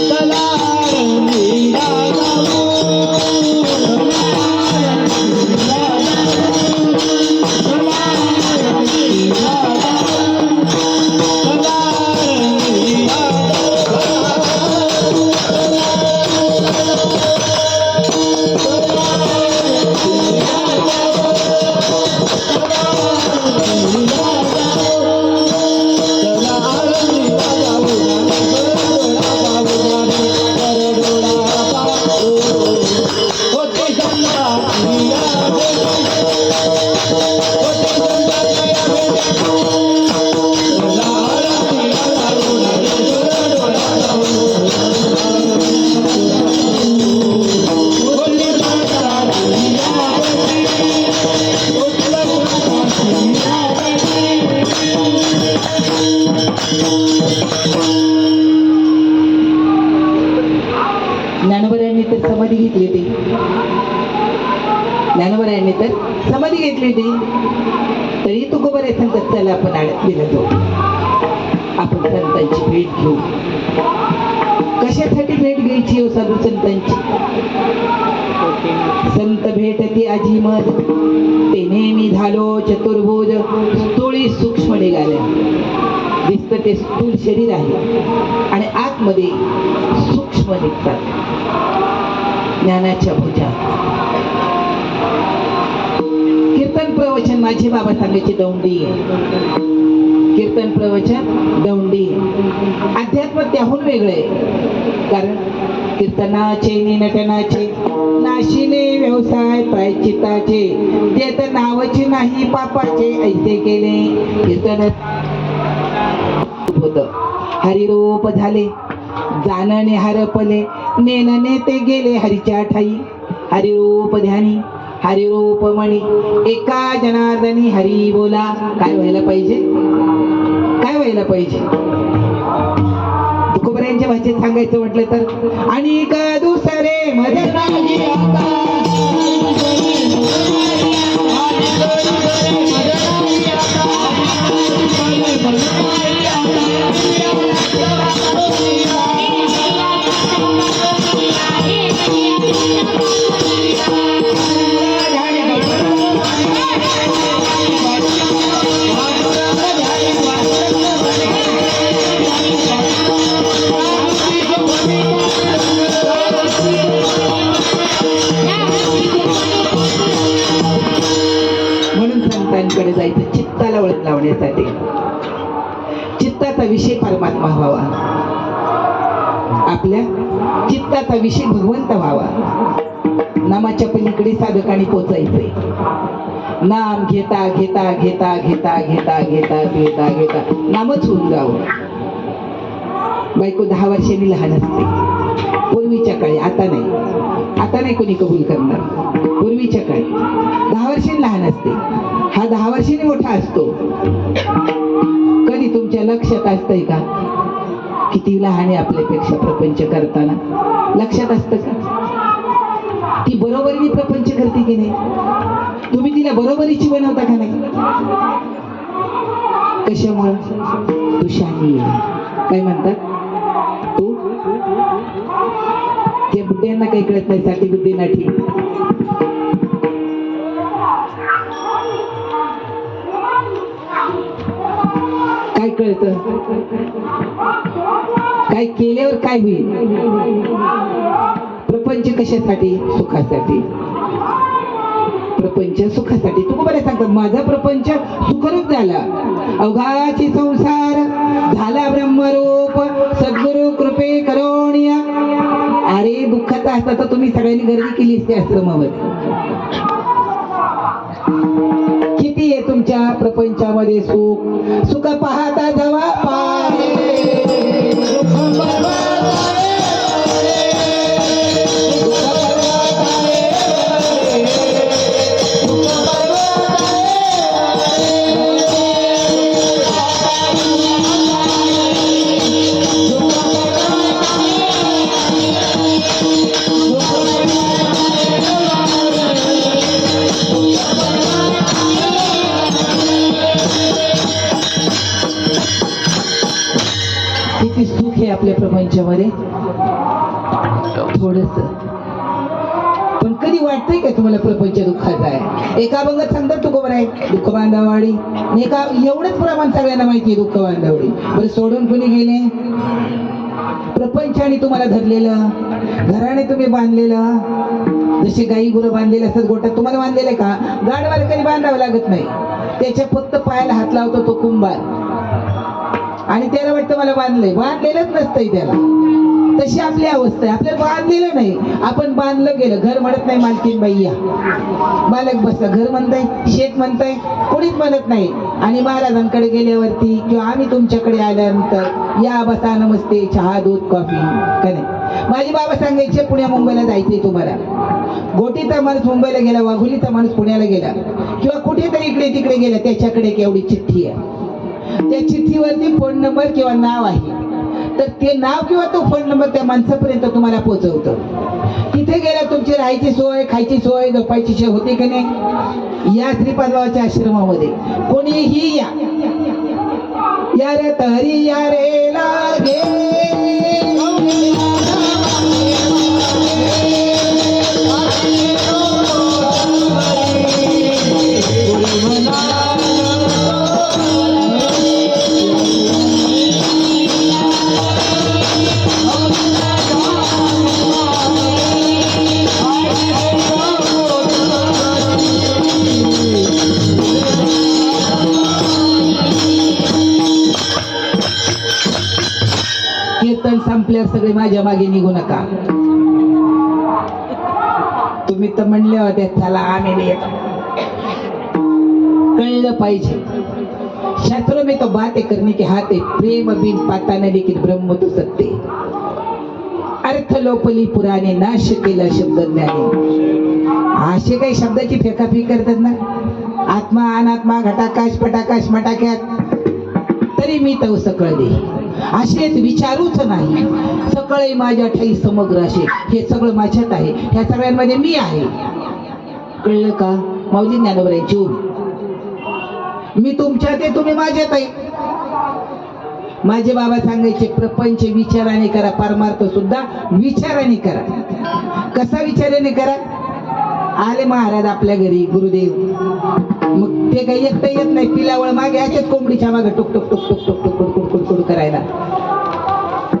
चला आळंदीला जाऊ, ज्ञानोबारायांनी तर समाधी घेतली होती, ज्ञानोबारायांनी तर समाधी घेतली होती. तरी तुकोबाराय सांगतात चला आपण आळंदीला जाऊ, आपण संतांची भेट घेऊ. कशासाठी भेट घ्यायची हो साधू संतांची? संत भेटती आजी मज, ते नेहमी झालो चतुर्भुज, स्थूळी सूक्ष्म निघाल्या. दिसतं ते स्थूल शरीर आहे आणि आतमध्ये सूक्ष्म निघतात ज्ञानाच्या भुजा. कीर्तन प्रवचन माझे बाबा सांगायचे दौंडी आहे, कीर्तन प्रवचन दौंडी आहे. अध्यात्म त्याहून वेगळे, कारण कीर्तनाचे नटनाचे नाशिले व्यवसाय प्रायश्चित्ताचे, ते तर नावाचे नाही पापाचे, ऐसे केले कीर्तन होत. हरिरूप झाले जानने हरपले, नेनने ते गेले हरीच्या ठाई. हरिरूप ध्यानी हरिरूप मणी, एका जनार्दनी हरी बोला. काय व्हायला पाहिजे? काय व्हायला पाहिजे? तुकोबारायांच्या भाषेत सांगायचं म्हटलं तर आणि का दुसरे मदनाजी आता, कडे जायचं चित्ताला वळण लावण्यासाठी. चित्ताचा विषय परमात्मा व्हावा, आपल्या चित्ताचा विषय भगवंत व्हावा. नामाच्या पलीकडे साधकाने पोचायचंय. नाम घेता घेता घेता घेता घेता घेता घेता घेता नामच होऊन जावं. बायको 10 वर्षांनी लहान असते पूर्वीच्या काळी, आता नाही, आता नाही कोणी कबूल करणार. पूर्वीच्या काळी 10 वर्षांनी लहान असते, हा 10 वर्षांनी मोठा असतो. कधी तुमच्या लक्षात असतंय का किती लहान आहे आपल्यापेक्षा प्रपंच करताना? लक्षात असतं का? ती बरोबरीने प्रपंच करते की नाही? तुम्ही तिला बरोबरीची बनवता का नाही? कशामुळे? तू शहाणी आहे. काय म्हणतात? तू त्या बुद्ध्यांना काही कळत नाही, साठी बुद्धी नाठी. काय कळतं? काय केल्यावर काय होईल? प्रपंच कशासाठी? सुखासाठी. प्रपंच सुखासाठी. तुकोबाराय सांगतात माझा प्रपंच सुखरूप झाला, अवघाची संसार झाला ब्रह्मरूप, सद्गुरु कृपे करोनिया. अरे दुःखाचा असता तर तुम्ही सगळ्यांनी गर्दी केली असते आश्रमावर. किती आहे तुमच्या प्रपंचामध्ये सुख? सुख पाहता जवा पाहे, सुख पर्वतारे, सुख पर्वतारे, सुख पर्वतारे, सुख प्रपंचामध्ये थोडस. पण कधी वाटतंय का तुम्हाला प्रपंच दुःखाचा आहे? एका अभंगात सांगतात तुकोबर आहे दुःख बांधावाडी, एका एवढंच प्रमाण सगळ्यांना माहिती आहे दुःख बांधावाडी. बरं सोडून कोणी गेले? प्रपंचाने तुम्हाला धरलेलं, घराने तुम्ही बांधलेलं, जसे गाई गुरं बांधलेले असतात गोठ्यात तुम्हाला बांधलेले का? गाडवाला कधी बांधावं लागत नाही, त्याच्या फक्त पायाला हात लावतो तो कुंभार आणि त्याला वाटतं मला बांधलंय, बांधलेलंच नसतंय त्याला. तशी आपली अवस्था आहे, आपल्याला बांधलेलं नाही, आपण बांधलं गेलं. घर म्हणत नाही मालकीन बाई या, मालक बसला, घर म्हणताय, शेत म्हणताय, कोणीच म्हणत नाही. आणि महाराजांकडे गेल्यावरती किंवा आम्ही तुमच्याकडे आल्यानंतर या बसा नमस्ते चहा दूध कॉफी का नाही. माझे बाबा सांगायचे पुण्या मुंबईला जायचंय तुम्हाला, गोटीचा माणूस मुंबईला गेला, वाघोलीचा माणूस पुण्याला गेला किंवा कुठेतरी इकडे तिकडे गेला, त्याच्याकडे एक एवढी चिठ्ठी आहे, त्या चिठ्ठीवरती फोन नंबर किंवा नाव आहे, तर ते नाव किंवा तो फोन नंबर त्या माणसापर्यंत तुम्हाला पोहोचवतं. तिथे गेला तुमची राहायची सोय, खायची सोय, झोपायची सोय होते की नाही? या श्रीपादबाबाच्या आश्रमामध्ये कोणीही या, या रे तरी या रे लागे कीर्तन संपल्यावर सगळे माझ्या मागे निघू नका. तुम्ही तर म्हणले होते चला आम्ही येतो. कळलं पाहिजे, शास्त्रों में तो बातें करने के हाथ है, प्रेम बिन पाता न लेकिन ब्रह्म तो सत्य. अर्थ लोपली पुराणे, नाश केला शब्द ज्ञानी. असे काही शब्दाची फेकाफेक करतात ना, आत्मा अनात्मा घटाकाश पटाकाश मटाक्यात, तरी मी तो सकळ दे असेच विचारूच नाही. सकळही माझ्या ठाई समग्र असे, हे सगळं माझ्यात आहे, ह्या सगळ्यांमध्ये मी आहे. कळलं का? माऊली ज्ञानोबरांची ओवी. मी तुमच्यात आहे, तुम्ही माझ्यात आहे. माझे बाबा सांगायचे प्रपंच विचाराने करा, परमार्थ सुद्धा विचाराने करा. कसा विचाराने करा? आले महाराज आपल्या घरी गुरुदेव, मग ते काही एकटं येत नाही, पिलावळ मागे असेच कोंबडीच्या मागे टुक टुक टुक टुक टुक टुक टुक टुक टुक करायला.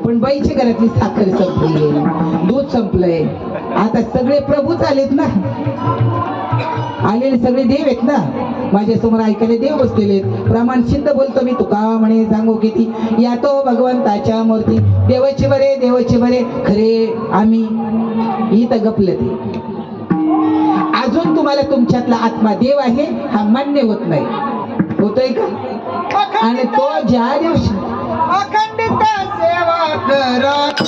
पण बाईच्या घरातली साखर संपली, दूध संपलंय, आता सगळे प्रभूच आलेत ना, आलेले सगळे देव आहेत ना, माझ्या समोर ऐकायला देव बसलेले आहेत. प्रमाण सिद्ध बोलतो मी, तुका म्हणे सांगू किती, या तो भगवंताच्या मूर्ती, देवाचे बरे खरे आम्ही इथं गपले. ते अजून तुम्हाला तुमच्यातला आत्मा देव आहे हा मान्य होत नाही. होतोय का? आणि तो ज्या दिवशी अखंडित सेवा करत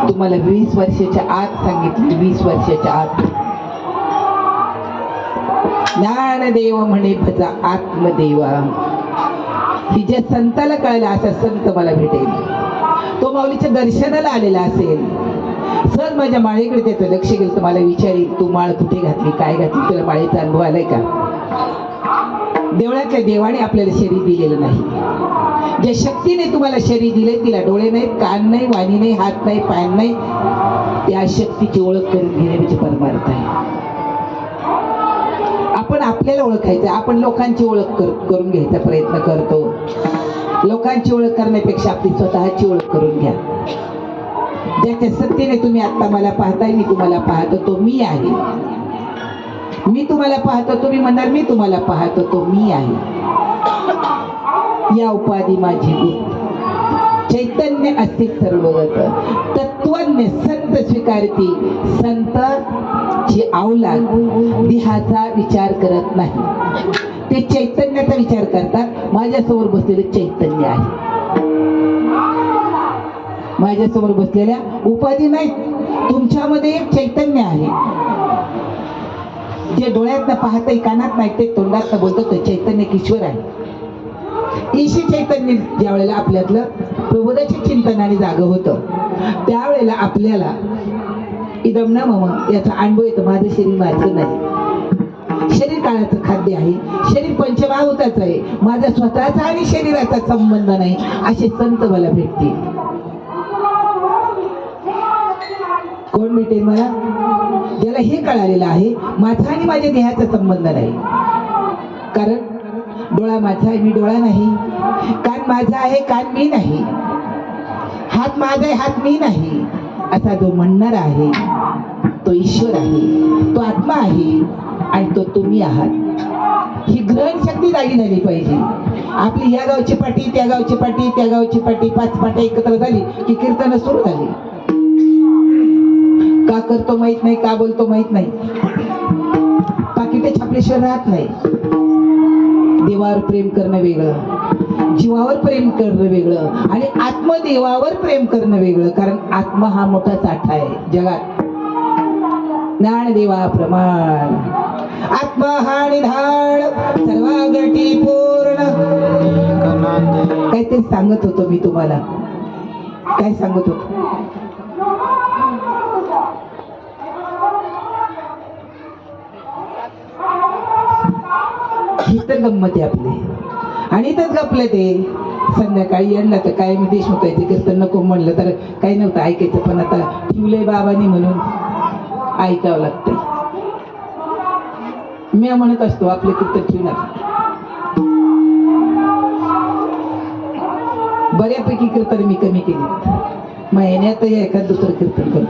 तुम्हाला 20 वर्षाच्या आत सांगितले, 20 वर्षाच्या आत. ज्ञानदेव म्हणे भजा आत्मदेवा. ही ज्या संताला कळला असा संत मला भेटेल, तो माऊलीच्या दर्शनाला आलेला असेल. सर माझ्या माळेकडे त्याचं लक्ष गेलं तर मला विचारेल, तू माळ कुठे घातली, काय घातली, तुला माळेचा अनुभव आलाय का? देवळातल्या देवाने आपल्याला शरीर दिलेलं नाही. ज्या शक्तीने तुम्हाला शरीर दिले तिला डोळे नाहीत, कान नाही, वाणी नाही, हात नाही, पाय नाही, त्या शक्तीची ओळख करून घेणे म्हणजे परमार्थ आहे. आपण आपल्याला ओळखायचं, आपण लोकांची ओळख करून घ्यायचा प्रयत्न करतो. लोकांची ओळख करण्यापेक्षा आपली स्वतःची ओळख करून घ्या. ज्याच्या सत्तेने तुम्ही आता मला पाहताय, मी तुम्हाला पाहतो तो मी आहे. मी तुम्हाला पाहतो, तुम्ही म्हणणार मी तुम्हाला पाहतो तो मी आहे. या उपाधी माझी गुप्त. चैतन्य असते सर्वगत, तत्वज्ञ संत स्वीकारती. संत ची अवलाद देहाचा विचार करत नाही, ते चैतन्याचा विचार करतात. माझ्यासमोर बसलेले चैतन्य आहे, माझ्यासमोर बसलेल्या उपाधी नाही. तुमच्यामध्ये एक चैतन्य आहे, जे डोळ्यातनं पाहतंय, कानात नाही, ते तोंडातनं बोलतं, ते चैतन्य ईश्वर आहे. ईशी चैतन्य ज्या वेळेला आपल्यातलं प्रबोधाचे चिंतनाने जागं होतं, त्यावेळेला आपल्याला इदम न मम याचा अनुभव येतो. माझं शरीर माझं नाही, शरीर काळाचं खाद्य आहे, शरीर पंचमहाभूताचं आहे, माझा स्वतःचा आणि शरीराचा संबंध नाही, असे संत मला भेटतील. कोण भेटेल मला? ज्याला हे कळालेलं आहे माझा आणि माझ्या देहाचा संबंध नाही. कारण डोळा माझा आहे, मी डोळा नाही. कान माझा आहे, कान मी नाही. हात माझा आहे, हात मी नाही. असा जो म्हणणार आहे तो ईश्वर आहे, तो आत्मा आहे आणि तो तुम्ही आहात. ही ग्रहण शक्ती जागी झाली पाहिजे. आपली या गावची पाटी, त्या गावची पाटी, त्या गावची पाटी, 5 पाट्या एकत्र झाली की कीर्तन सुरू झाली. का करतो माहित नाही, का बोलतो माहित नाही, पाकिटे छापल्याशिवाय राहत नाही. देवावर प्रेम करणं वेगळं, जीवावर प्रेम करणं वेगळं आणि आत्मदेवावर प्रेम करणं वेगळं. कारण आत्मा हा मोठा साठा आहे जगात. ज्ञानदेवा प्रमाण आत्मा हा निधान सर्वागटी पूर्ण. काहीतरी सांगत होतो मी तुम्हाला. काय सांगत होतो? ही तर गंमत आहे आपली. आणि इथंच गपलं ते. संध्याकाळी यांना तर काय मी देशमुख आहे ते कीर्तन नको म्हणलं तर काही नव्हतं ऐकायचं, पण आता ठेवलंय बाबांनी म्हणून ऐकावं लागतंय. मी म्हणत असतो आपले कीर्तन ठेवणार. बऱ्यापैकी कीर्तन मी कमी केली, महिन्यात एखाद दुसरं कीर्तन करतो.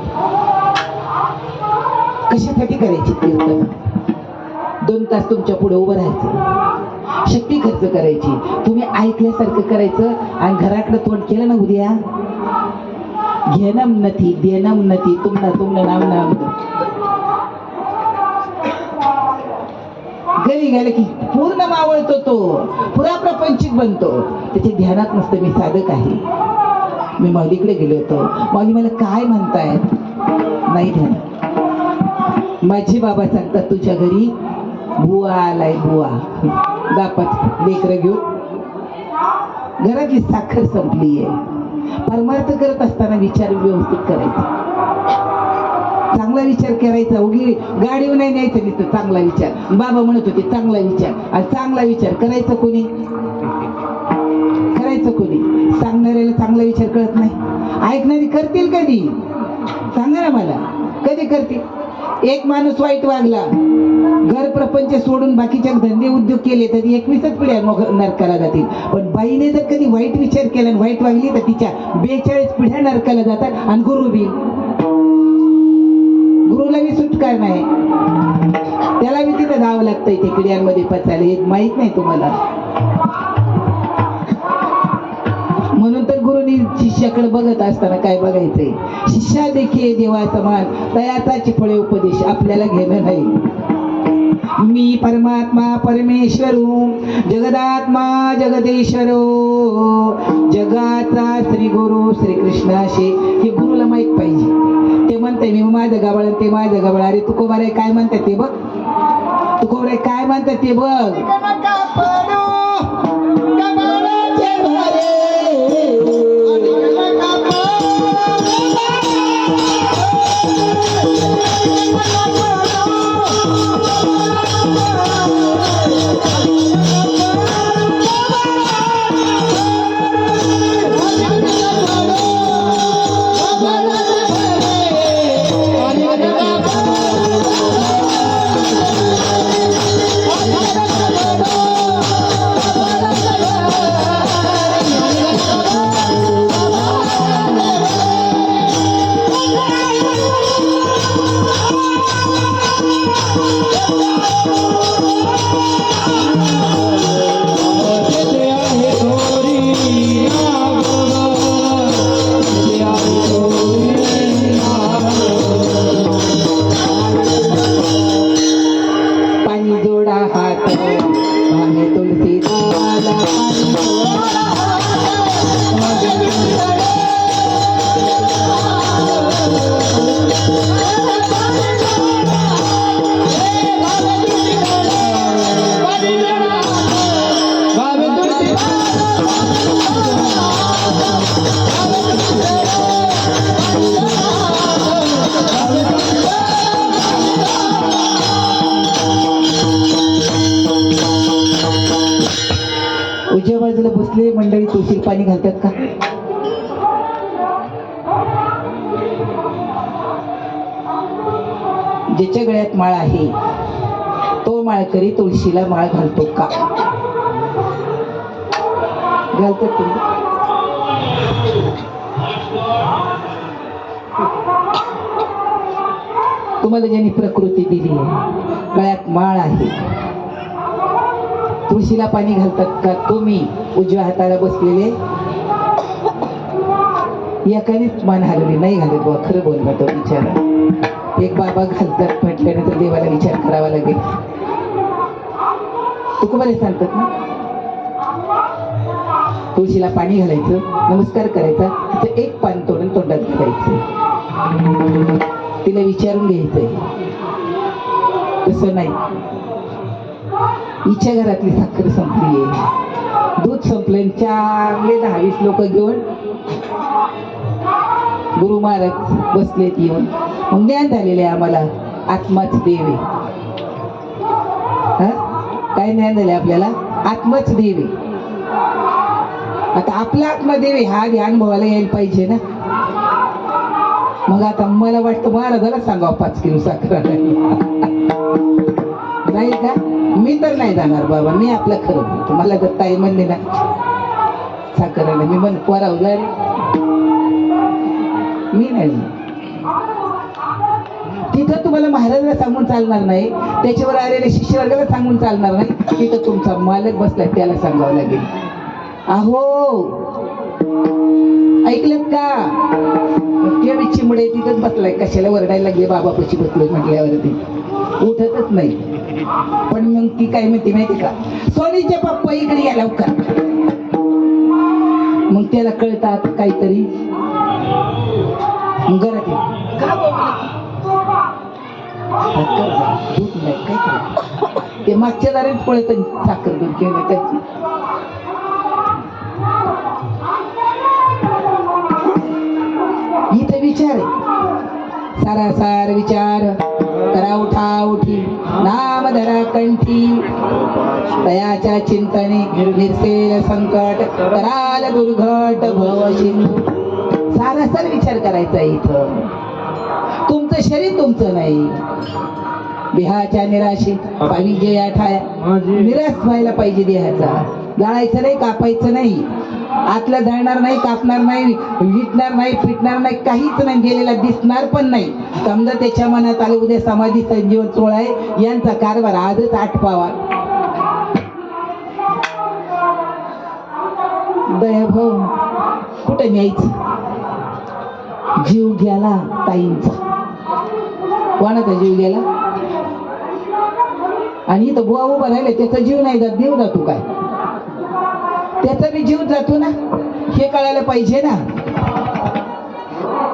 कशासाठी करायची कीर्तन? 2 तास तुमच्या पुढे उभं राहायचं, शक्ती खर्च करायची, तुम्ही ऐकल्यासारखं करायचं आणि घराकडे तोंड केलं ना उद्या घेणं नथी देणं नथी तुमनं नाम नाम. घरी गेलं की पूर्ण मावळतो, तो पुरा प्रपंचिक बनतो. त्याच्या ध्यानात नसतं मी साधक आहे. मी माऊलीकडे गेलो होतो, माऊली मला काय म्हणतायत नाही ध्यानात. माझे बाबा सांगतात तुझ्या घरी बुवा आलाय, बुवा. दापात लेकरं घेऊन घरातली साखर संपली आहे. परमार्थ करत असताना विचार व्यवस्थित करायचा, चांगला विचार करायचा. उगी गाडीवर नाही न्यायचं तिथं. चांगला विचार बाबा म्हणत होते, चांगला विचार. आणि चांगला विचार करायचा कोणी? करायचं कोणी? सांगणाऱ्याला चांगला विचार कळत नाही. ऐकणारी करतील कधी? सांगा ना मला, कधी करतील? एक माणूस वाईट वागला, घर प्रपंच सोडून बाकीच्या धंदे उद्योग केले तर 21च पिढ्या नरकाला जातील. पण बाईने जर कधी वाईट विचार केला आणि वाईट वागली तर तिच्या 42 पिढ्या नरकाला जातात. आणि गुरुला बी सुटकार नाही, त्याला बी तिथं जावं लागतंय ते किड्यांमध्ये पचायला. हे माहित नाही तुम्हाला. म्हणून तर गुरुनी शिष्याकडे बघत असताना काय बघायचंय? शिष्या देखील देवा समान तयाचाची फळे उपदेश आपल्याला घेणं नाही. मी परमात्मा परमेश्वरू जगदात्मा जगदेश्वरो जगाचा श्री गुरु श्री कृष्णाशे. हे गुरुला माहित पाहिजे. ते म्हणते मी माझं गावळ ते माझं गावळ. अरे तुकोबारे काय म्हणतात ते बघ, तुकोबारे काय म्हणतात ते बघ. मंडळी तुळशीला पाणी घालतात का? ज्याच्या गळ्यात माळ आहे तो माळकरी तुळशीला माळ घालतो का? घालतात तुम्ही? तुम्हाला ज्यांनी प्रकृती दिली आहे, गळ्यात माळ आहे, तुळशीला पाणी घालतात का तुम्ही? उजव्या हाताला बसलेले एकानेच मान हलवली नाही घालत बुवा, खरं बोल बा तो विचार. एक बाबा घालतात म्हटल्यानंतर देवाला विचार करावा लागेल. तुकोबारे सांगतात ना, तुळशीला पाणी घालायचं, नमस्कार करायचा, तिथं एक पान तोडून तोंडात घालायचं, तिला विचारून घ्यायचंय. तसं नाही, हिच्या घरातली साखर संपली आहे, दूध संपलं, चांगले 10-20 लोक घेऊन गुरु महाराज बसलेत येऊन. मग ज्ञान झालेलं आहे आम्हाला, आत्माच देव आहे. काय ज्ञान झालंय आपल्याला? आत्माच देव आहे. आता आपला आत्मा देव आहे हा ध्यान भावाला यायला पाहिजे ना. मग आता मला वाटतं महाराजाला सांगावं 5 किलो साखर नाही का? मी तर नाही जाणार बाबा, मी आपलं खरं बोलतो. मला जर ताई म्हणले ना साखर आलं, मी म्हण पोराव जा रे, मी नाही. तिथं तुम्हाला महाराजाला सांगून चालणार नाही, त्याच्यावर आलेल्या शिष्यवर्गाला सांगून चालणार नाही, तिथं तुमचा मालक बसलाय त्याला सांगावं लागेल. अहो ऐकलं का? ते चिमडे तिथंच बसलाय, कशाला वरडायला लागले बाबापाशी बसलोय म्हटल्यावरती, उठतच नाही. पण मग ती काय म्हणते माहिती का? सोनीचे पप्पा इकडे या लवकर. मग त्याला कळतात काहीतरी, घरात दूध नाही काय ते मागच्या दारात पळत साखर दूध घेऊन त्याची. इथे विचार आहे, सारासार विचार करा, उठा उठी नाम धरा कंठी, दयाच्या चिंतने निर्सेल संकट, कराल दुर्घट भव सिंधू. सारासार विचार करायचा इथं. तुमचं शरीर तुमचं नाही. देहाच्या निराशे पावी जे आठाया, निराश व्हायला पाहिजे. देहाचा जाळायचं नाही, कापायचं नाही, आतला जाणार नाही, कापणार नाही, विटणार नाही, फिटणार नाही, काहीच नाही, गेलेला दिसणार पण नाही. समजा त्याच्या मनात आलं उद्या समाधी संजीवन सोहळा आहे, यांचा कारभार आजच आटपावा. दयाभाऊ कुठे न्यायचं? जीव गेला ताईंचा. कोणाचा जीव गेला? आणि इथं बुवा उभा राहिले, त्याचा जीव नाही जात, देव जातो काय? त्याचा बी जीव जातो ना, हे कळायला पाहिजे ना,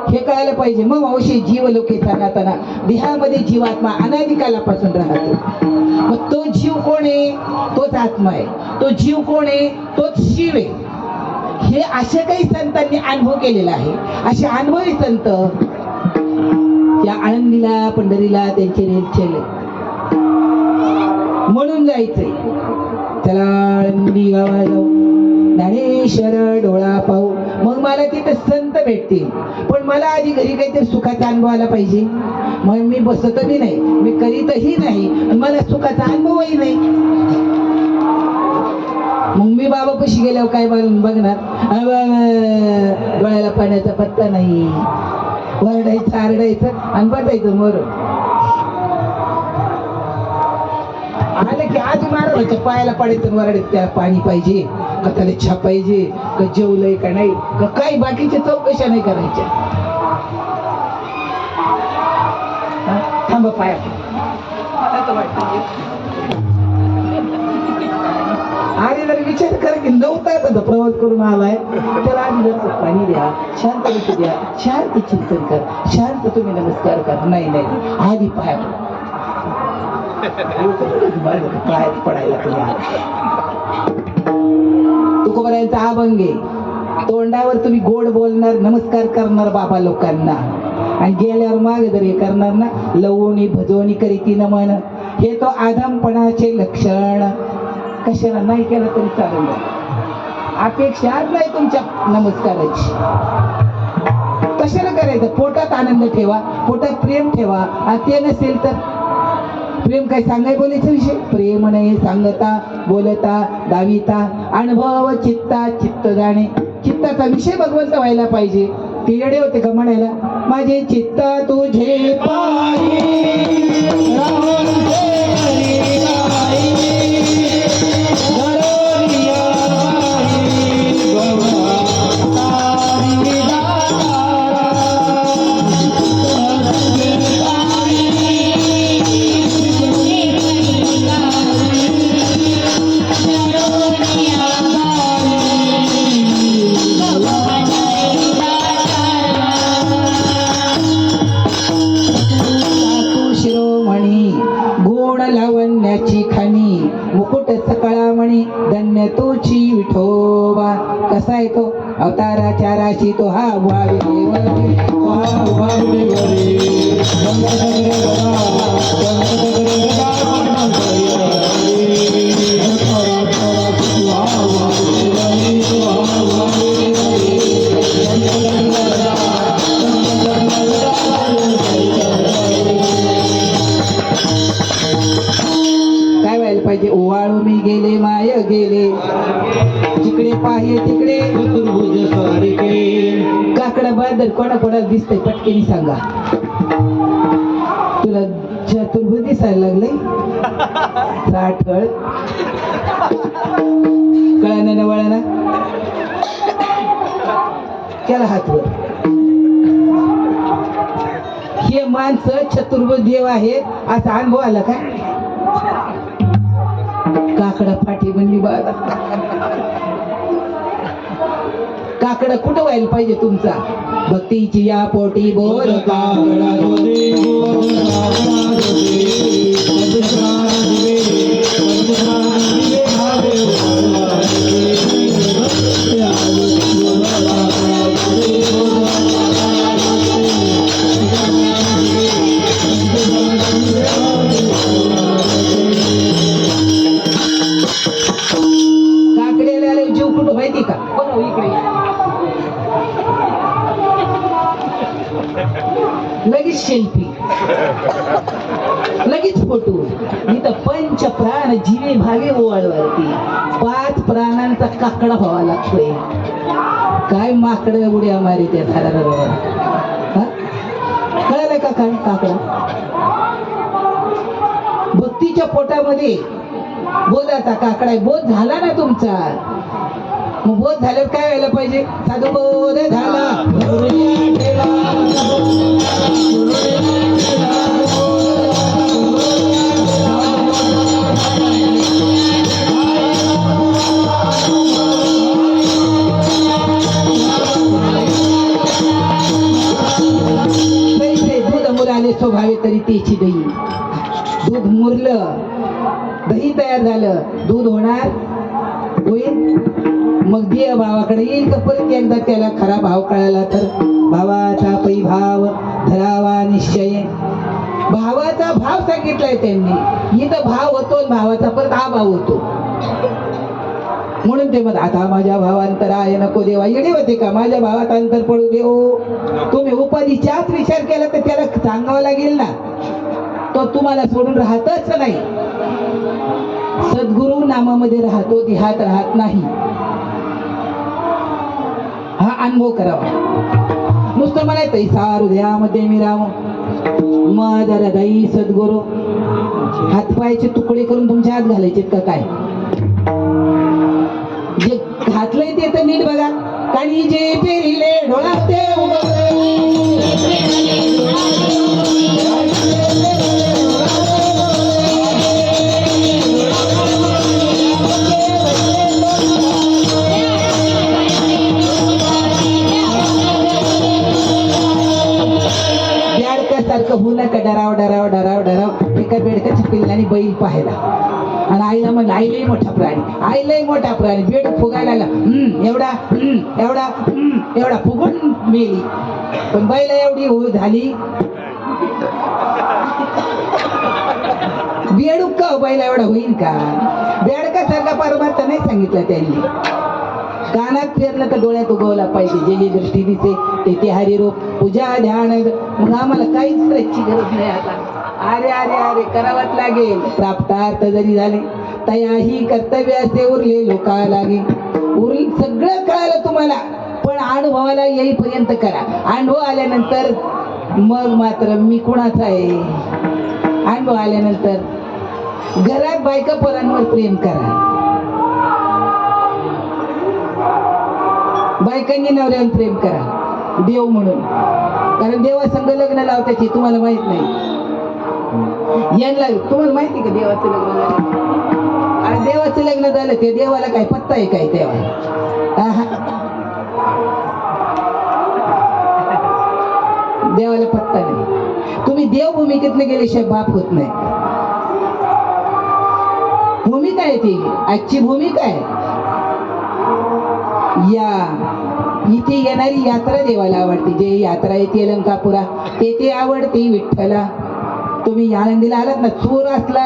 हे कळायला पाहिजे. मग औषध जीव लोके सनातना, देहामध्ये जीवात्मा अनादिकालापासून राहतो. मग तो जीव कोण आहे? तोच आत्मा आहे. तो जीव कोण आहे? तोच शिव आहे. हे असे काही संतांनी अनुभव केलेला आहे. असे अनुभवी संत या आळंदीला पंढरीला त्यांचे रेल म्हणून जायचंय. चला आळंदी गावा जाऊ, ज्ञानेश्वर डोळा पाहू, मग मला तिथे संत भेटतील. पण मला आधी घरी काहीतरी सुखाचा अनुभव आला पाहिजे. मग मी बसतही नाही, मी करीतही नाही, मला सुखाचा अनुभवही नाही. मग मी बाबापाशी गेल्यावर काय बघणार? डोळ्याला पाण्याचा पत्ता नाही, वरडायचं आरडायचं आणि बसायचं मोर. आलं की आज महाराजांच्या पायाला पडायचं, वरडायचं त्याला पाणी पाहिजे का, त्याला छा पाहिजे का, जेवलंय का नाही का, काही बाकीच्या चौकशा नाही करायच्या. थांबा पाया आणि जर विचार करा की 9 तासाचा प्रवास करून आलाय, त्याला आधी जर पाणी द्या, शांत लक्ष द्या, शांत चिंतन कर, शांत तुम्ही नमस्कार कर. नाही नाही, आधी पाया पायात पडायला तुकोबारायांचा अभंग आहे. तोंडावर तुम्ही गोड बोलणार, नमस्कार करणार बाबा लोकांना, आणि गेल्यावर मागे जर हे करणार ना, लवणी भजवणी करीती नमन, हे तो आधमपणाचे लक्षण. कशाला नाही केलं तरी चालेल. अपेक्षा नाही तुमच्या नमस्काराची. कशाला करायचं? पोटात आनंद ठेवा, पोटात प्रेम ठेवा. आणि ते नसेल तर प्रेम काय सांगाय बोलायचा विषय? प्रेम नाही सांगता बोलता दाविता अनुभव चित्ता चित्त जाणे. चित्ताचा विषय भगवंत व्हायला पाहिजे. ते येडे होते का म्हणायला माझे चित्त तुझे पायी राहून देवरी गाई, घरोनिया बाई गवा तारी दारा. शिरोमणी गुण लावण्याची खाणी मुकुट सकळामणी धन्य तोची विठोबा. कसा आहे तो अवताराच्या राशी तो हा काय व्हायला पाहिजे? ओवाळू मी गेले माय गेले जिकडे पाहिजे तिकडे चतुर्भुज सारिके. काकडा बदल कोणाकोणाला दिसतंय पटकेनी सांगा. तुला चतुर्भुज दिसायला लागलंय? साठळ कळाना ना वळाना केला हातवर. हे माणसं चतुर्भुज देव आहे असा अनुभव आला का? काकडा फाटी बनली बाळा. काकडा कुठं व्हायला पाहिजे तुमचा? भक्तीची या पोटी बोल काकडा काकड्याला जीव कुठं माहिती का? बरं इकडे लगेच सेल्फी लगेच फोटो. इथं पंच प्राण जीवे भावे ओवाळवरती 5 प्राणांचा काकडा व्हावा लागतोय. काय माकड उड्या मारी त्या झाडाला कळालं का? काय काकडा भक्तीच्या पोटामध्ये बोधाचा काकडा आहे. बोध झाला ना तुमचा. मग बोध झाल्यावर काय व्हायला पाहिजे? साधू बोध झाला दूध मुराले स्वभावे तरी तेची दही. दूध मुरलं दही तयार झालं. दूध होणार होईल मग देह भावाकडे येईल का परत एकदा? त्याला खरा भाव कळाला तर भावाचा पै भाव धरावा निश्चय. भावाचा भाव सांगितलाय त्यांनी. इथं भाव होतो भावाचा परत हा भाव होतो. म्हणून ते म्हणत आता माझ्या भावांतराय नको देवा. येणे होते का माझ्या भावात अंतर पडू देऊ? तुम्ही उपाधीचाच विचार केला तर त्याला सांगावं लागेल ना. तो तुम्हाला सोडून राहतच नाही. सद्गुरु नामामध्ये राहतो, देहात राहत नाही. हा अनुभव करावा. नुसतं म्हणायचं सार हृदयामध्ये मी राम माझा हृदयी सद्गुरु. हातपायचे तुकडे करून तुमच्या हात घालायचे का काय? जे घातलंय ते तर नीट बघा. काळी जे पेरिले डोळाते सारखं होऊ नका. डराव डराव डराव डराव. एका बेडकाच्या पिल्लाने बैल पाहायला आणि आईला म्हणलं आईलाही मोठा प्राणी, आईलाही मोठा प्राणी. बेड फुगायला लागला. एवढा एवढा एवढा फुगून मेली. पण बैला एवढी हो झाली बेडूक का बैला एवढा होईल का? बेडका सारखा परमार्थ नाही सांगितलं त्यांनी. कानात फिरलं तर डोळ्यात उगवला पाहिजे. जे जे दृष्टी दिसे ते ते हरिरूप पूजा ध्यान. मग आम्हाला काहीच स्ट्रेसची गरज नाही आता. अरे अरे अरे करावाच लागेल. प्राप्तार्थ जरी झाले तयाही कर्तव्य असे उरले लोका लागे. सगळं कळालं तुम्हाला, पण अनुभवाला येईपर्यंत करा. अनुभव आल्यानंतर मग मात्र मी कुणाचा आहे. अनुभव आल्यानंतर घरात बायका पोरांवर प्रेम करा. बायकांनी नवऱ्यावर प्रेम करा देव म्हणून. कारण देवासंग लग्न लावताची तुम्हाला माहित नाही. यांना तुम्हाला माहिती का देवाचं लग्न झालं? आणि देवाचं लग्न झालं ते देवाला काय पत्ता आहे काय देवाला? देवाला पत्ता नाही. तुम्ही देव भूमिकेतले गेल्याशिवाय बाप होत नाही. भूमिका आहे ती, आजची भूमिका आहे. या इथे येणारी यात्रा देवाला आवडते. जे यात्रा येते लंकापुरा ते आवडते विठ्ठला. तुम्ही आनंदीला आलात ना, चोर असला,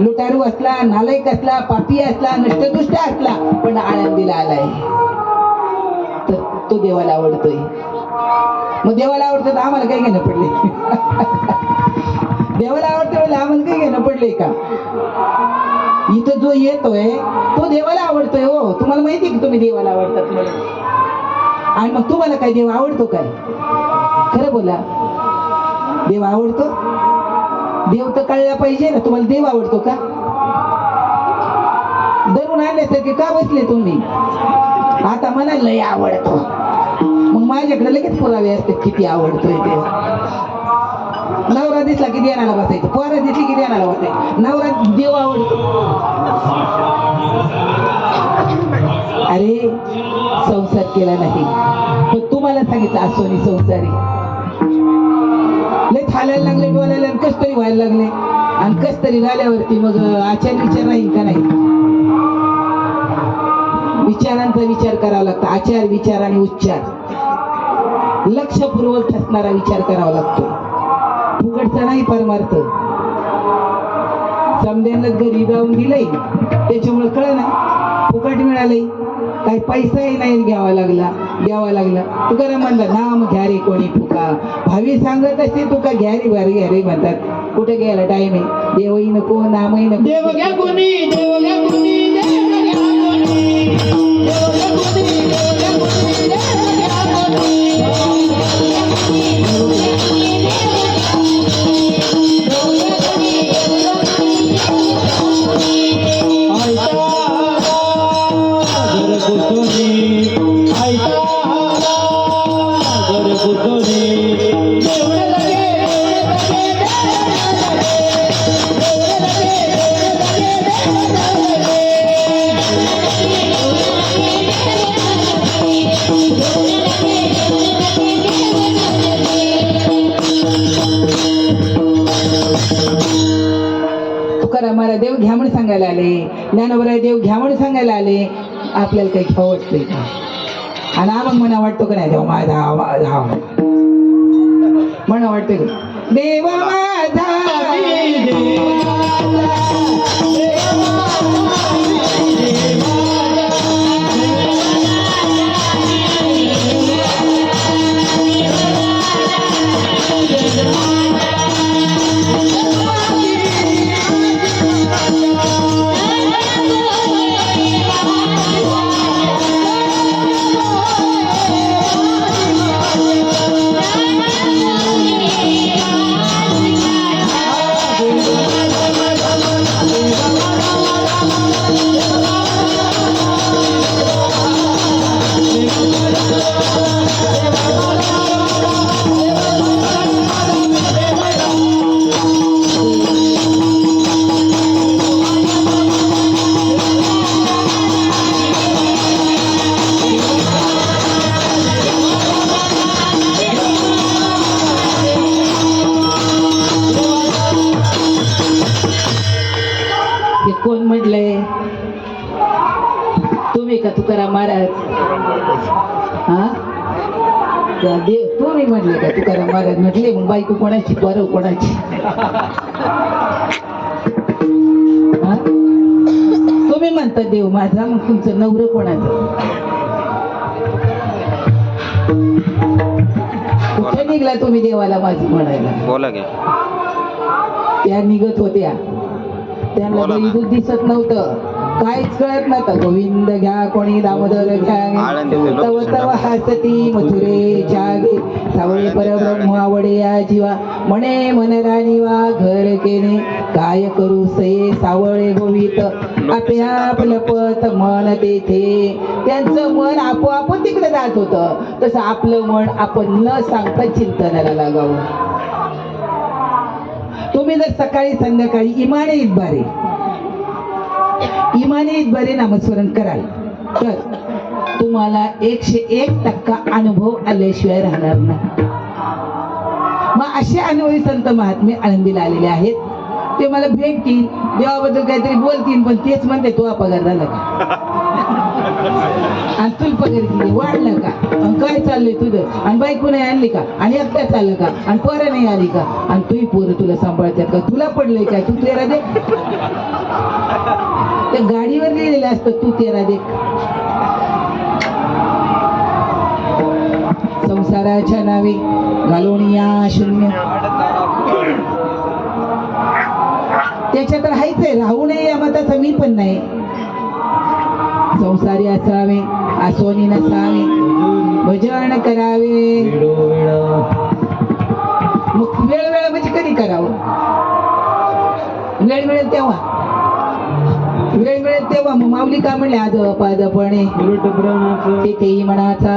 लुटारू असला, नालायक असला, पापी असला, नष्टदुष्ट असला, पण आनंदीला आलाय तर तो देवाला आवडतोय. मग देवाला आवडतं तर आम्हाला काही घेणं पडले? देवाला आवडतं म्हणजे आम्हाला काही घेणं पडले का? इथं जो येतोय तो देवाला आवडतोय. हो, तुम्हाला माहिती आहे की तुम्ही देवाला आवडतात म्हणून. आणि मग तुम्हाला काय देव आवडतो काय? खरं बोला, देव आवडतो? देव तर कळला पाहिजे ना. तुम्हाला देव आवडतो का? धरून आणल्यासारखे का बसले तुम्ही? आता मला लय आवडतो. मग माझ्याकडे लगेच पुरावे असतात किती आवडतोय देव. नवरा दिसला की देणाला बसायचं, पोरा दिसली की देणाला बसायचं. नवरा देव आवडतो. अरे संसार केला नाही पण तुम्हाला सांगितलं असोनी संसारी. लय थालायला लागले, डोलायला, कस तरी व्हायला लागले. आणि कस तरी झाल्यावरती मग आचार विचार राहील का नाही? विचारांचा विचार करावा लागतो. आचार विचार आणि उच्चार लक्षपूर्वक असणारा विचार करावा लागतो. फुकटचा नाही परमार्थ. समद्यांना घरी जाऊन दिलंय त्याच्यामुळे कळ ना फुकट मिळालंय. काही पैसाही नाही द्यावा लागला. तुकाराम म्हणला नाम घ्या रे कोणी फुका. भावी सांगत असते तुका घ्या रे भारी घ्या रे म्हणतात. कुठे घ्यायला टाइम आहे? देवही नको नामही नको. देव घ्या कोणी, देव घ्या कोणी, देव घ्या कोणी, देव घ्या कोणी, देव घ्या कोणी, देव घ्या कोणी. तुकारामाला देव घ्या म्हणून सांगायला आले, ज्ञानोबा देव घ्या म्हणून सांगायला आले. आपल्याला काही खाऊ वाटतंय का? आणि मग मना वाटतो का नाही देव माझा माझा म्हणा वाटतंय का देवा माझा कोण म्हटलंय? तुम्ही का तुकाराम महाराज? हा देव तुम्ही म्हटले का तुकाराम महाराज म्हटले? मग बायको कोणाची बरं कोणाची? तुम्ही म्हणता देव माझा, मग तुमचं नवरं कोणाचं? कुठे निघला तुम्ही देवाला माझी म्हणायला? बोला घ्या. त्या निघत होत्या, त्यांना बोला ना. दूध दिसत नव्हतं, काहीच कळत नव्हतं. गोविंद घ्या कोणी दामोदर घ्या, आळंदीचे लोक तव तव हसती मथुरे जागे, सावळे परब्रह्म आवडे या जीवा, म्हणे मन राणीवा घर केने, काय करू सये सावळे गोवित, आपे आप लपत मन तेथे. त्यांचं मन आपोआप तिकडे जात होतं, तसं आपलं मन आपण न सांगता चिंतनाला लागावं. तुम्ही जर सकाळी संध्याकाळी इमाने इतबारे नामस्मरण कराल तर तुम्हाला 101% अनुभव आल्याशिवाय राहणार नाही. मग असे अनुभवी संत महात्मे आळंदीला आलेले आहेत. ते मला भेटतील, देवाबद्दल काहीतरी बोलतील, पण तेच म्हणते तो पगार झाला का, आणि तुला पगार किती वाढला का, आणि काय चाललंय तुझं, आणि बायको नाही आणली का, आणि एकटा चाललं का, आणि पोरं नाही आली का, आणि तुही पोरं तुला सांभाळतात का, तुला पडलंय काय, तू तेरा दे. त्या गाडीवर लिहिलेलं असतं तू तेरा दे. संसाराच्या नावे घालून या शून्य, त्याच्यात राहायचंय, राहू नये या मताचा मी पण नाही. संसारी असावे आसोनी नसावे, भजन करावे. मग वेळ म्हणजे कधी करावं? वेळ मिळेल तेव्हा. मग माऊली का म्हणले आद पादपणे तेथेही मनाचा,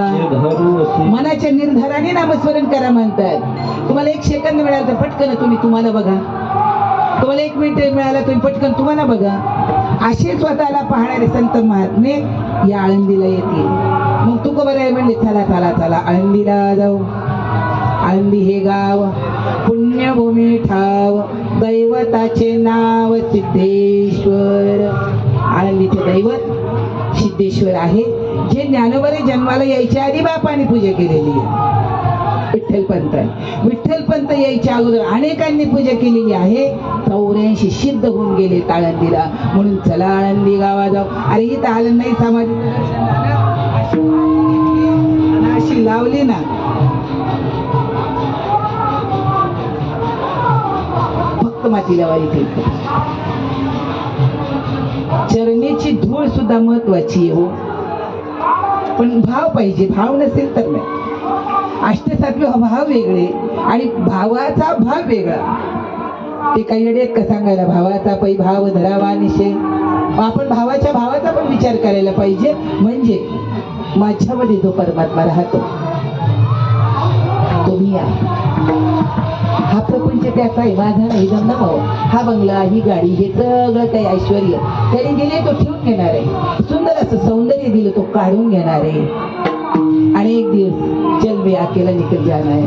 मनाच्या निर्धाराने नामस्मरण करा म्हणतात. तुम्हाला 1 सेकंद मिळाला तर पटकन तुम्हाला बघा, तुम्हाला 1 मिनिट मिळाला तुम्ही पटकन तुम्हाला बघा. असे स्वतःला पाहणारे संत महात्मे या आळंदीला येतील. मग तू का बरं म्हणले चला चला चला आळंदीला जाऊ. आळंदी हे गाव पुण्यभूमी ठाव, दैवताचे नाव सिद्धेश्वर. आळंदीचे दैवत सिद्धेश्वर आहे, जे ज्ञानोबाने जन्माला यायच्या आधी बापाने पूजा केलेली आहे. विठ्ठल पंत यायच्या अगोदर अनेकांनी पूजा केलेली आहे. 84 सिद्ध होऊन गेले आळंदीला. म्हणून चला आळंदी गावा जाऊ. अरे इथं आलं नाही समाधी दर्शन झालं, अशी लावली ना, फक्त मातीला वारी केली. चरणीची धूळ सुद्धा महत्वाची आहे हो, पण भाव पाहिजे. भाव नसेल तर नाही. अष्टसात्विक भाव वेगळे आणि भावाचा भाव वेगळा. ते काही येडे का सांगायला, भावाचा पै भाव धरावा निशे. आपण भावाचा पण विचार करायला पाहिजे. म्हणजे माझ्यामध्ये जो परमात्मा राहतो, तुम्ही या. हा प्रपंच त्याचा आहे, माझा नाही. जमना भाऊ, हा बंगला, ही गाडी, हे सगळं काही ऐश्वर त्याने दिले तो ठेवून घेणार आहे. सुंदर असं सौंदर्य दिलं तो काढून घेणार आहे. आणि एक दिवस चल मी अकेला निकल जाणार आहे.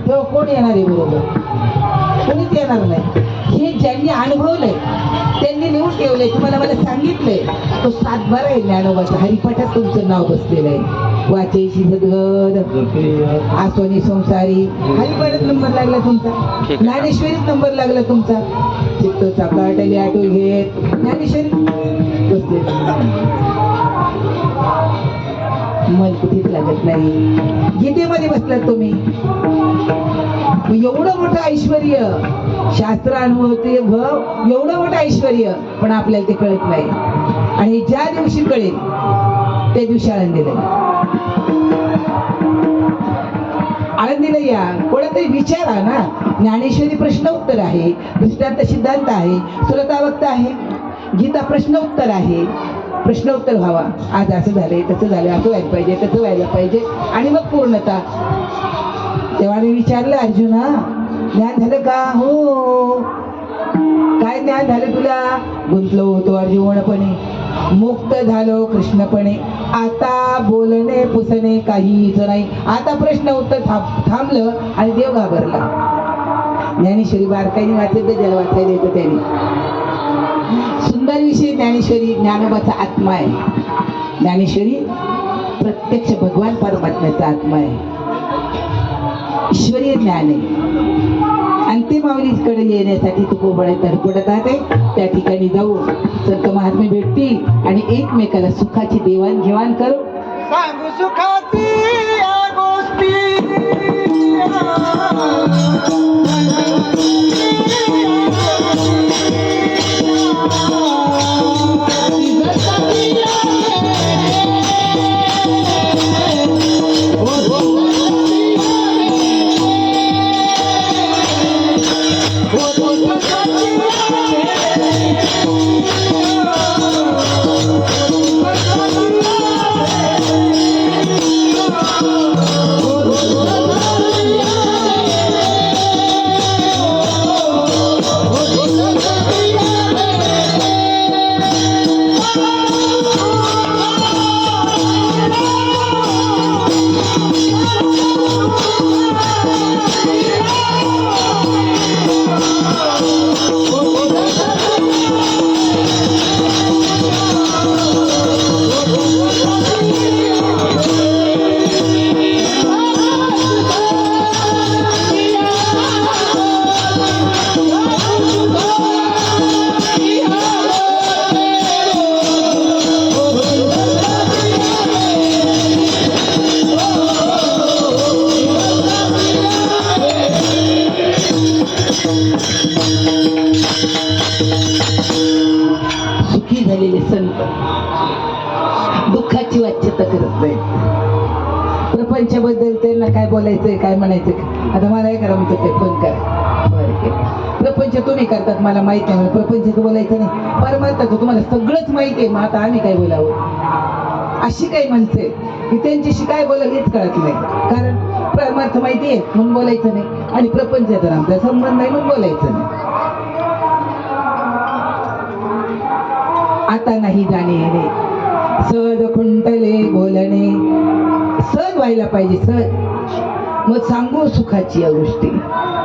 तेव्हा कोण येणार आहे बरोबर? कोणीच येणार नाही. हे ज्यांनी अनुभवलंय त्यांनी लिहून ठेवलंय. तुम्हाला मला सांगितलंय तो 7/12 आहे ज्ञानोबाचा. हरिपाठात तुमचं नाव बसलेलं आहे. वाचेशी सद्गद, आसोनी संसारी, हरिपाठात नंबर लागला तुमचा. ज्ञानेश्वरीत नंबर लागला तुमचा. चित्त चकाटले आटो घेत ज्ञानेश्वरी बसले. मन कुठेच लागत नाही. गीतेमध्ये बसलात तुम्ही. एवढं मोठं ऐश्वर, शास्त्र अनुभवते भाव, एवढं मोठं ऐश्वर, पण आपल्याला ते कळत नाही. आणि ज्या दिवशी कळेल त्या दिवशी आळंदीला या. कोणातरी विचारा ना. ज्ञानेश्वरी प्रश्न उत्तर आहे, दृष्टांत सिद्धांत आहे, सुरतावक्त आहे, गीता प्रश्न उत्तर आहे. प्रश्न उत्तर व्हावा. आज असं झालंय, तसं झालंय, असं व्हायला पाहिजे, तसं व्हायला पाहिजे, आणि मग पूर्णता. तेव्हा मी विचारलं, अर्जुना ज्ञान झालं का? हो. काय ज्ञान झालं तुला? गुंतलो होतो अर्जुनपणे, मुक्त झालो कृष्णपणे, आता बोलणे पुसणे काहीच नाही. आता प्रश्न उत्तर थांबलं आणि देव घाबरला. ज्ञानेश्वरी बारकाईने वाचत ज्याला वाचायला येतं त्याने. सुंदर विषय ज्ञानेश्वरी. ज्ञानोबाचा आत्मा आहे ज्ञानेश्वरी. प्रत्यक्ष भगवान परमात्म्याचा आत्मा आहे. ईश्वरीय ज्ञान आहे. आणि ते माऊलीकडे येण्यासाठी तू धडपडत आहे. त्या ठिकाणी जाऊ संत महात्मे भेटतील आणि एकमेकाला सुखाची देवाणघेवाण करू. सांगू सुखाची या गोष्टी सुखी झालेले संत दुःखाची वाच्यता करत नाही. प्रपंचाबद्दल त्यांना काय बोलायचंय काय म्हणायचंय. आता मला काय करा म्हणतो ते फोन करा. बरं केलं. प्रपंच तुम्ही करतात मला माहिती आहे. प्रपंचाचं बोलायचं नाही. परमार्थाचं तुम्हाला सगळंच माहिती आहे. मग आता आम्ही काय बोलावं. अशी काही माणसं आहे की त्यांच्याशी काय बोलावं हेच कळत नाही. कारण परमार्थ माहिती आहे म्हणून बोलायचं नाही आणि प्रपंचाचा आमचा संबंध नाही म्हणून बोलायचं नाही. आता नाही जाणे येणे सहज खुंटले बोलणे सहज व्हायला पाहिजे. सहज मग सांगू सुखाची या गोष्टी.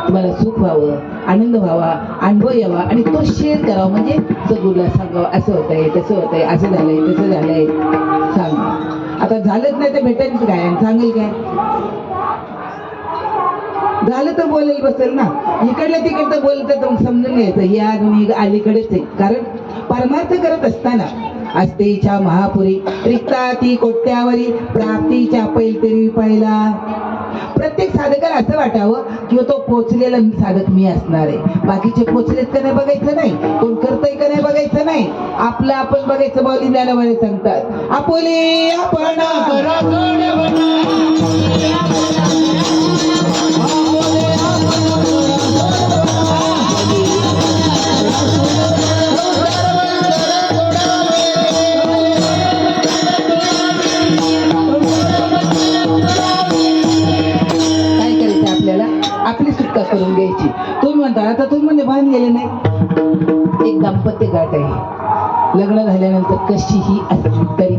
तुम्हाला सुख व्हावं, आनंद व्हावा, अनुभव यावा आणि तो शेअर करावा. म्हणजे सगळ्याला सांगावं असं होतंय तसं होतंय असं झालंय तसं झालंय सांग. आता झालंच नाही तर भेटायचं काय आणि सांगेल काय. झालं तर बोलायला बसेल ना. इकडलं तिकडचं बोलतं तर मग समजून घ्यायचं या दोन्ही अलीकडेच आहे. कारण परमार्थ करत असताना अस्तेच्या महापुरी रिक्ता ती कोट्यावरी प्राप्तीच्या पैलतरी पाहिला. प्रत्येक साधकाला असं वाटावं किंवा तो पोचलेला साधक मी असणार आहे. बाकीचे पोचलेत का नाही बघायचं नाही. कोण करतंय का नाही बघायचं नाही. आपलं आपण बघायचं. माऊली ज्ञानोबा सांगतात आपुले आपण आपली सुटका करून घ्यायची. तुम्ही म्हणता आता तुम्ही म्हणजे भान गेले नाही. एक दाम्पत्य गाठ आहे. लग्न झाल्यानंतर कशीही असली तरी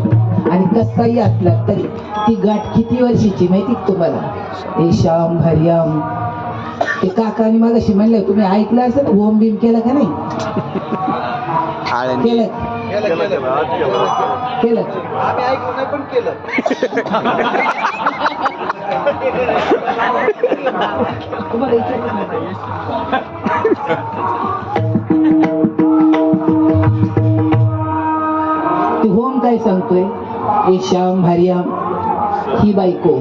आणि कसाही असला तरी ती गाठ किती वर्षाची माहिती तुम्हाला. ए श्याम हरियाम ते काकाने मागाशी म्हणलं तुम्ही ऐकलं असं ओम बीम केलं का नाही. केलं केलं आम्ही ऐकलं नाही पण केलं. तुम्हाला होम काय सांगतोय. ए श्याम हरियाम ही बायको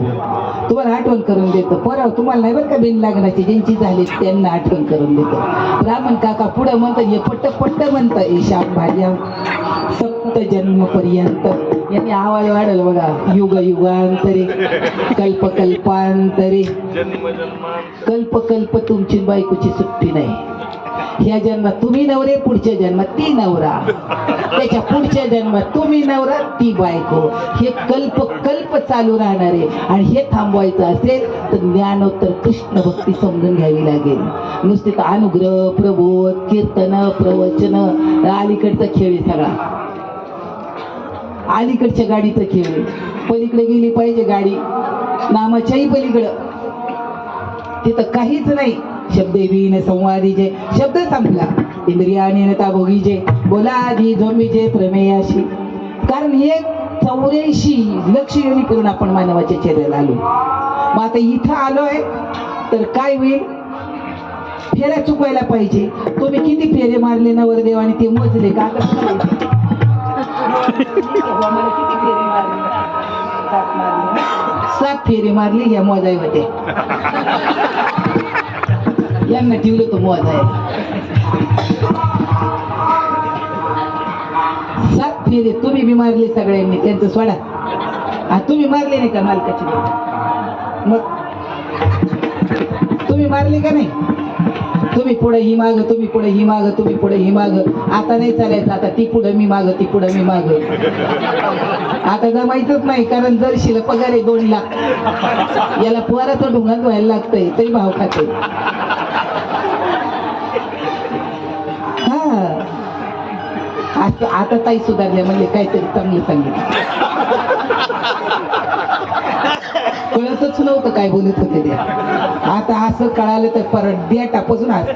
तुम्हाला आठवण करून देतो. पोराव तुम्हाला नाही बरं का बिन लागण्याची ज्यांची झाली त्यांना आठवण करून देतो. ब्राह्मण काका पुढे म्हणतात हे पट्ट पट्ट म्हणतं ए श्याम हरियाम सप्त जन्म पर्यंत. यांनी आवाज वाढल बघा. युग युगांतरे कल्प कल्पांतरे कल्प कल्प तुमची बायकोची सुट्टी नाही. ह्या जन्मात तुम्ही नवरे पुढच्या जन्मात ती नवरा त्याच्या पुढच्या जन्मात तुम्ही नवरा ती बायको. हे कल्प कल्प चालू राहणार आहे. आणि हे थांबवायचं असेल तर ज्ञानोत्तर कृष्ण भक्ती समजून घ्यावी लागेल. नुसते तर अनुग्रह प्रबोध कीर्तन प्रवचन अलीकडचा खेळ आहे सगळा. अलीकडच्या गाडीचं खेळ आहे. पलीकडे गेली पाहिजे गाडी नामाच्याही पलीकडं. तिथं काहीच नाही. शब्दे बीन संवादीचे शब्द संपला. इंद्रियाने नता भोगीचे बोला आधी झोमीचे प्रमेयाशी. कारण हे 84 लक्ष योनी करून आपण मानवाच्या चेहऱ्याला आलो. मग आता इथं आलोय तर काय होईल. फेऱ्या चुकवायला पाहिजे. तुम्ही किती फेरे मारले नवरदेव आणि ते मोजले का. किती फेरे मारले 7 फेरी मारली या मोजाई होते यांना ठेवलं तो मोजाय 7 फेरे तुम्ही बी मारले सगळ्यांनी त्यांचं सोडा तुम्ही मारले नाही का मालकाची मग तुम्ही मारले का नाही तुम्ही पुढे ही माग तुम्ही पुढे ही माग तुम्ही पुढे ही माग आता नाही चालायचं आता ती पुढे मी माग ती पुढे मी माग आता जमायचंच नाही कारण जर शिल पगार आहे 2 लाख याला पोराचं ढुंगात व्हायला लागतंय तरी भाव खाते हा आता ताई सुधारल्या म्हणजे काहीतरी चांगलं सांगितलं कळतच नव्हतं काय बोलत होते ते आता असं कळालं तर परत द्या टापासून असते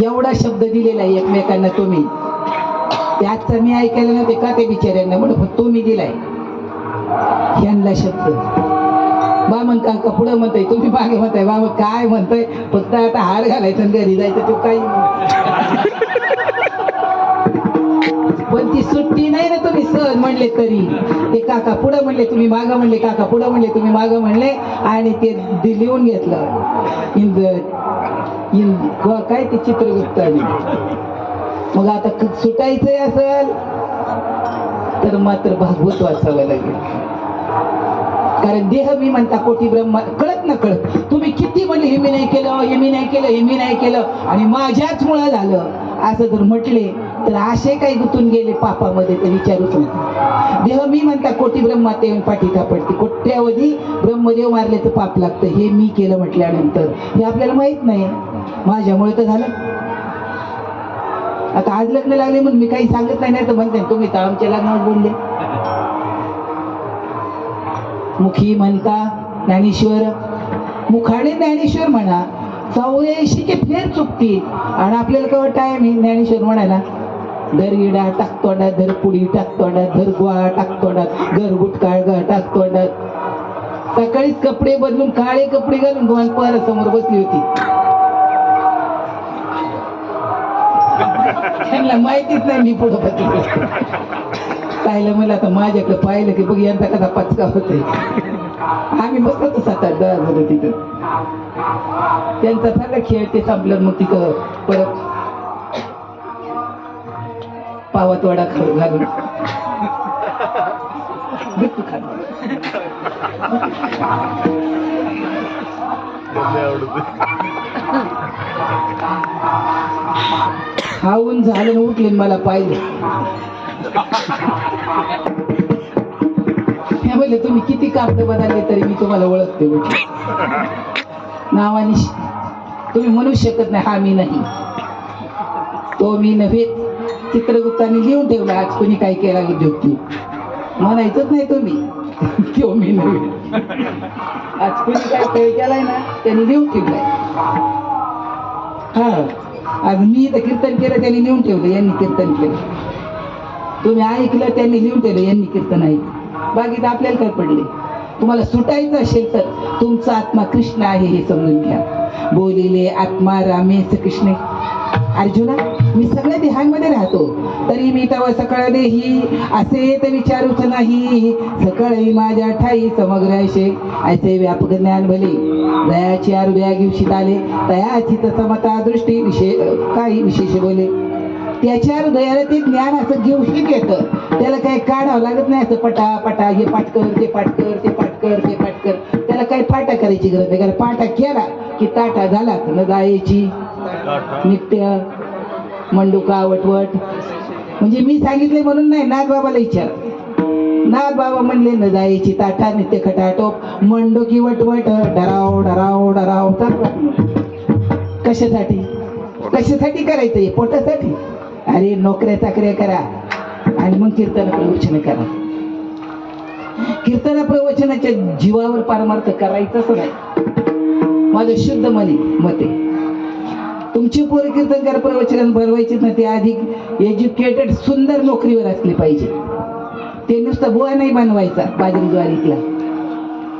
एवढा शब्द दिलेला आहे एकमेकांना तुम्ही त्याचा मी ऐकायला नव्हते का ते बिचाऱ्यांना म्हणून तुम्ही दिलाय यांना शब्द बामन काका पुढं म्हणताय तुम्ही मागे म्हणताय बाबा काय म्हणताय फक्त आता हार घालायचं आणि घरी जायचं तो काही पण ती सुट्टी नाही ना तुम्ही सहज म्हणले तरी ते काका पुढं म्हणले तुम्ही मागं म्हणले काका पुढं म्हणले तुम्ही मागं म्हणले आणि ते लिहून घेतलं काय ते चित्रगुप्त मग आता सुटायचंय असेल तर मात्र भागवत वाचावं लागेल कारण देह मी म्हणता कोटी ब्रह्मा कळत ना कळत तुम्ही किती म्हणले हे मी नाही केलं हे मी नाही केलं हे मी नाही केलं आणि माझ्याच मुळे झालं असं जर म्हटले तर असे काही गुंतून गेले पापामध्ये ते विचारूच नका देह मी म्हणता कोटी ब्रह्मा ते पाठी पडते कोट्यावधी ब्रह्मदेव मारल्याचं पाप लागतं हे मी केलं म्हटल्यानंतर हे आपल्याला माहित नाही माझ्यामुळे तर झालं आता आज लग्न लागले म्हणून मी काही सांगत नाही तर म्हणते तुम्ही तर आमच्या लग्नावर बोलले मुखी म्हणता ज्ञानेश्वर मुखाने ज्ञानेश्वर म्हणा 84 फेर चुकतील आणि आपल्याला केवळ टाइम आहे ज्ञानेश्वर म्हणायला धर इडा टाकतोंडात धर पुडी टाकतोंडात धर गोळा टाकतोंडात घर गुटकाळ ग टाकतोंडात सकाळीच कपडे बदलून काळे कपडे घालून दोन पोरं समोर बसली होती त्यांना माहितीच नाही मी पुढं बसली पाहिलं मला आता माझ्याकडे पाहिलं की बघ यांचा कसा पचका होतोय आम्ही बसतो 7-8 झालं तिथं त्यांचा सगळा खेळ ते संपलं मग तिथं परत पावात वडा घालून खाऊन झालं उठले मला पाहिलं म्हणले तुम्ही किती कागद बदलले तरी मी तुम्हाला ओळखते नावाने तुम्ही म्हणू शकत नाही हा मी नाही तो मी नव्हे चित्रगुप्ताने लिहून ठेवला आज कोणी काय केला उद्योग तू म्हणायचंच नाही तुम्ही तो मी नव्हे आज कोणी काय खेळ केलाय ना त्यांनी लिहून ठेवलाय हा आज मी इथं कीर्तन केलं त्यांनी लिहून ठेवलं यांनी कीर्तन केलं तुम्ही ऐकलं त्यांनी लिहून ठेवलं यांनी कीर्तन ऐकलं बाकी तर आपल्याला काय पडले तुम्हाला सुटायचं असेल तर तुमचा आत्मा कृष्ण आहे हे समजून घ्या बोलिले आत्मा रामेश कृष्ण अर्जुना मी सगळ्या देहांमध्ये राहतो तरी मी तव सकळ देही असे तर विचारूच नाही सकळही माझ्या ठाई समग्र असे व्यापक ज्ञान भले दयाची हृदया घेऊशीत आले तयाची समता दृष्टी काही विशेष बोले त्याच्या हृदयाला ते ज्ञान असं घेऊशीत येतं त्याला काही काढावं लागत नाही असं पटा हे पाठकर ते पाठकर ते पाठकर ते पाठकर त्याला काही पाटा करायची गरज नाही कारण पाटा केला की ताटा झाला न जायची नित्य मंडुका वटवट म्हणजे मी सांगितले म्हणून नाही नाथ बाबाला विचार नाथ बाबा म्हणले न जायची ताटा नित्य खटाटोप मंडुकी वटवट डराव डराव डराव कशासाठी करायचंय पोटासाठी अरे नोकऱ्या चाकऱ्या करा आणि मग कीर्तन प्रवचन करा कीर्तन प्रवचनाच्या जीवावर पारमार्थ करायचंच नाही माझं शुद्ध मते तुमची पोरं कीर्तनकार प्रवचन भरवायचे ना ते अधिक एज्युकेटेड सुंदर नोकरीवर असली पाहिजे ते नुसतं बुवा नाही बनवायचा बाजरी ज्वारीतला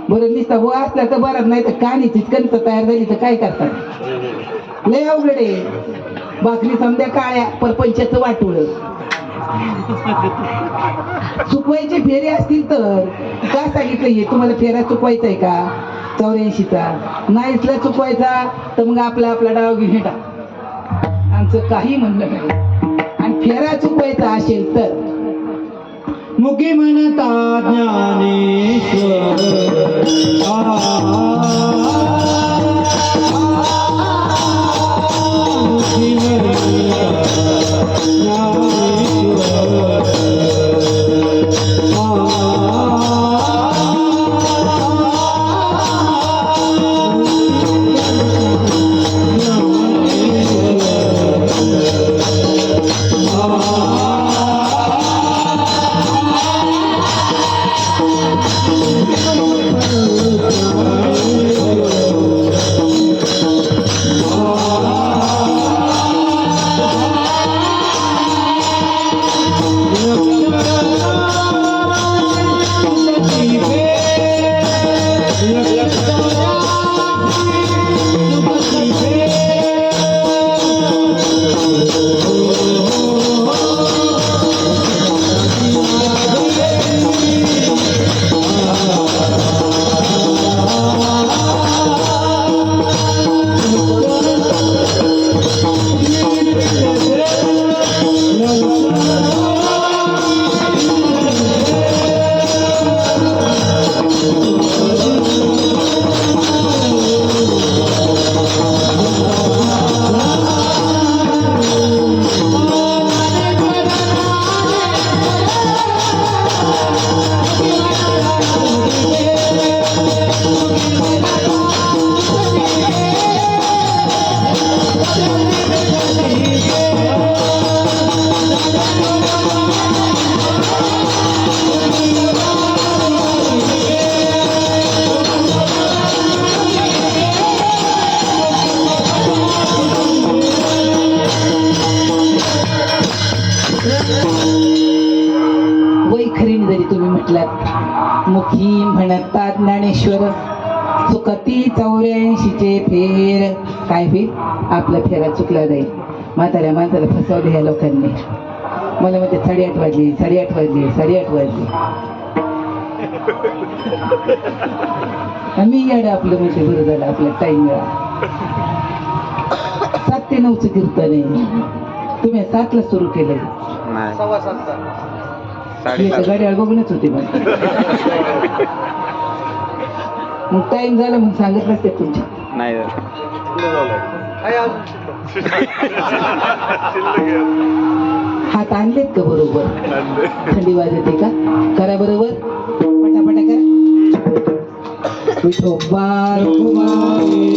बरं नुसता बुवा असला तर बरं नाही तर कानी चिकन तयार झाली तर काय करतात लय अवघड आहे भाकरी समध्या काळ्या परपंचाचं वाटोळं चुकवायचे फेरे असतील तर का सांगितलं हे तुम्हाला फेरा चुकवायचा आहे का 84चा नाहीसला चुकवायचा तर मग आपला डाव घेऊन हे टाक आमचं काही म्हणणं नाही आणि फेरा चुकवायचा असेल तर मुखी म्हणता ज्ञानेश्वर मुखी म्हणता वैखरीने जरी तुम्ही म्हटलात मुखी म्हणतात ज्ञानेश्वर चुकती 84चे फेर काय होईल आपला फेरा चुकला जाईल म्हाताऱ्या माणसाला फसवलं ह्या लोकांनी मला म्हणते 8:30 वाजली 8:30 वाजली 8:30 वाजली मी याडं आपलं म्हणजे बरं झालं आपला टाइम मिळाला 7 ते 9चं कीर्तन आहे तुम्ही 7ला सुरू केलंय नाही 7:15 गाडी बघूनच होते मग टाइम झाला मग सांगत नसते तुमच्या नाही आहे अजून शिल्लक. हात आणलेत का बरोबर थंडी वाजते का करा बरोबर पटापटा करा विठोबा कुमारी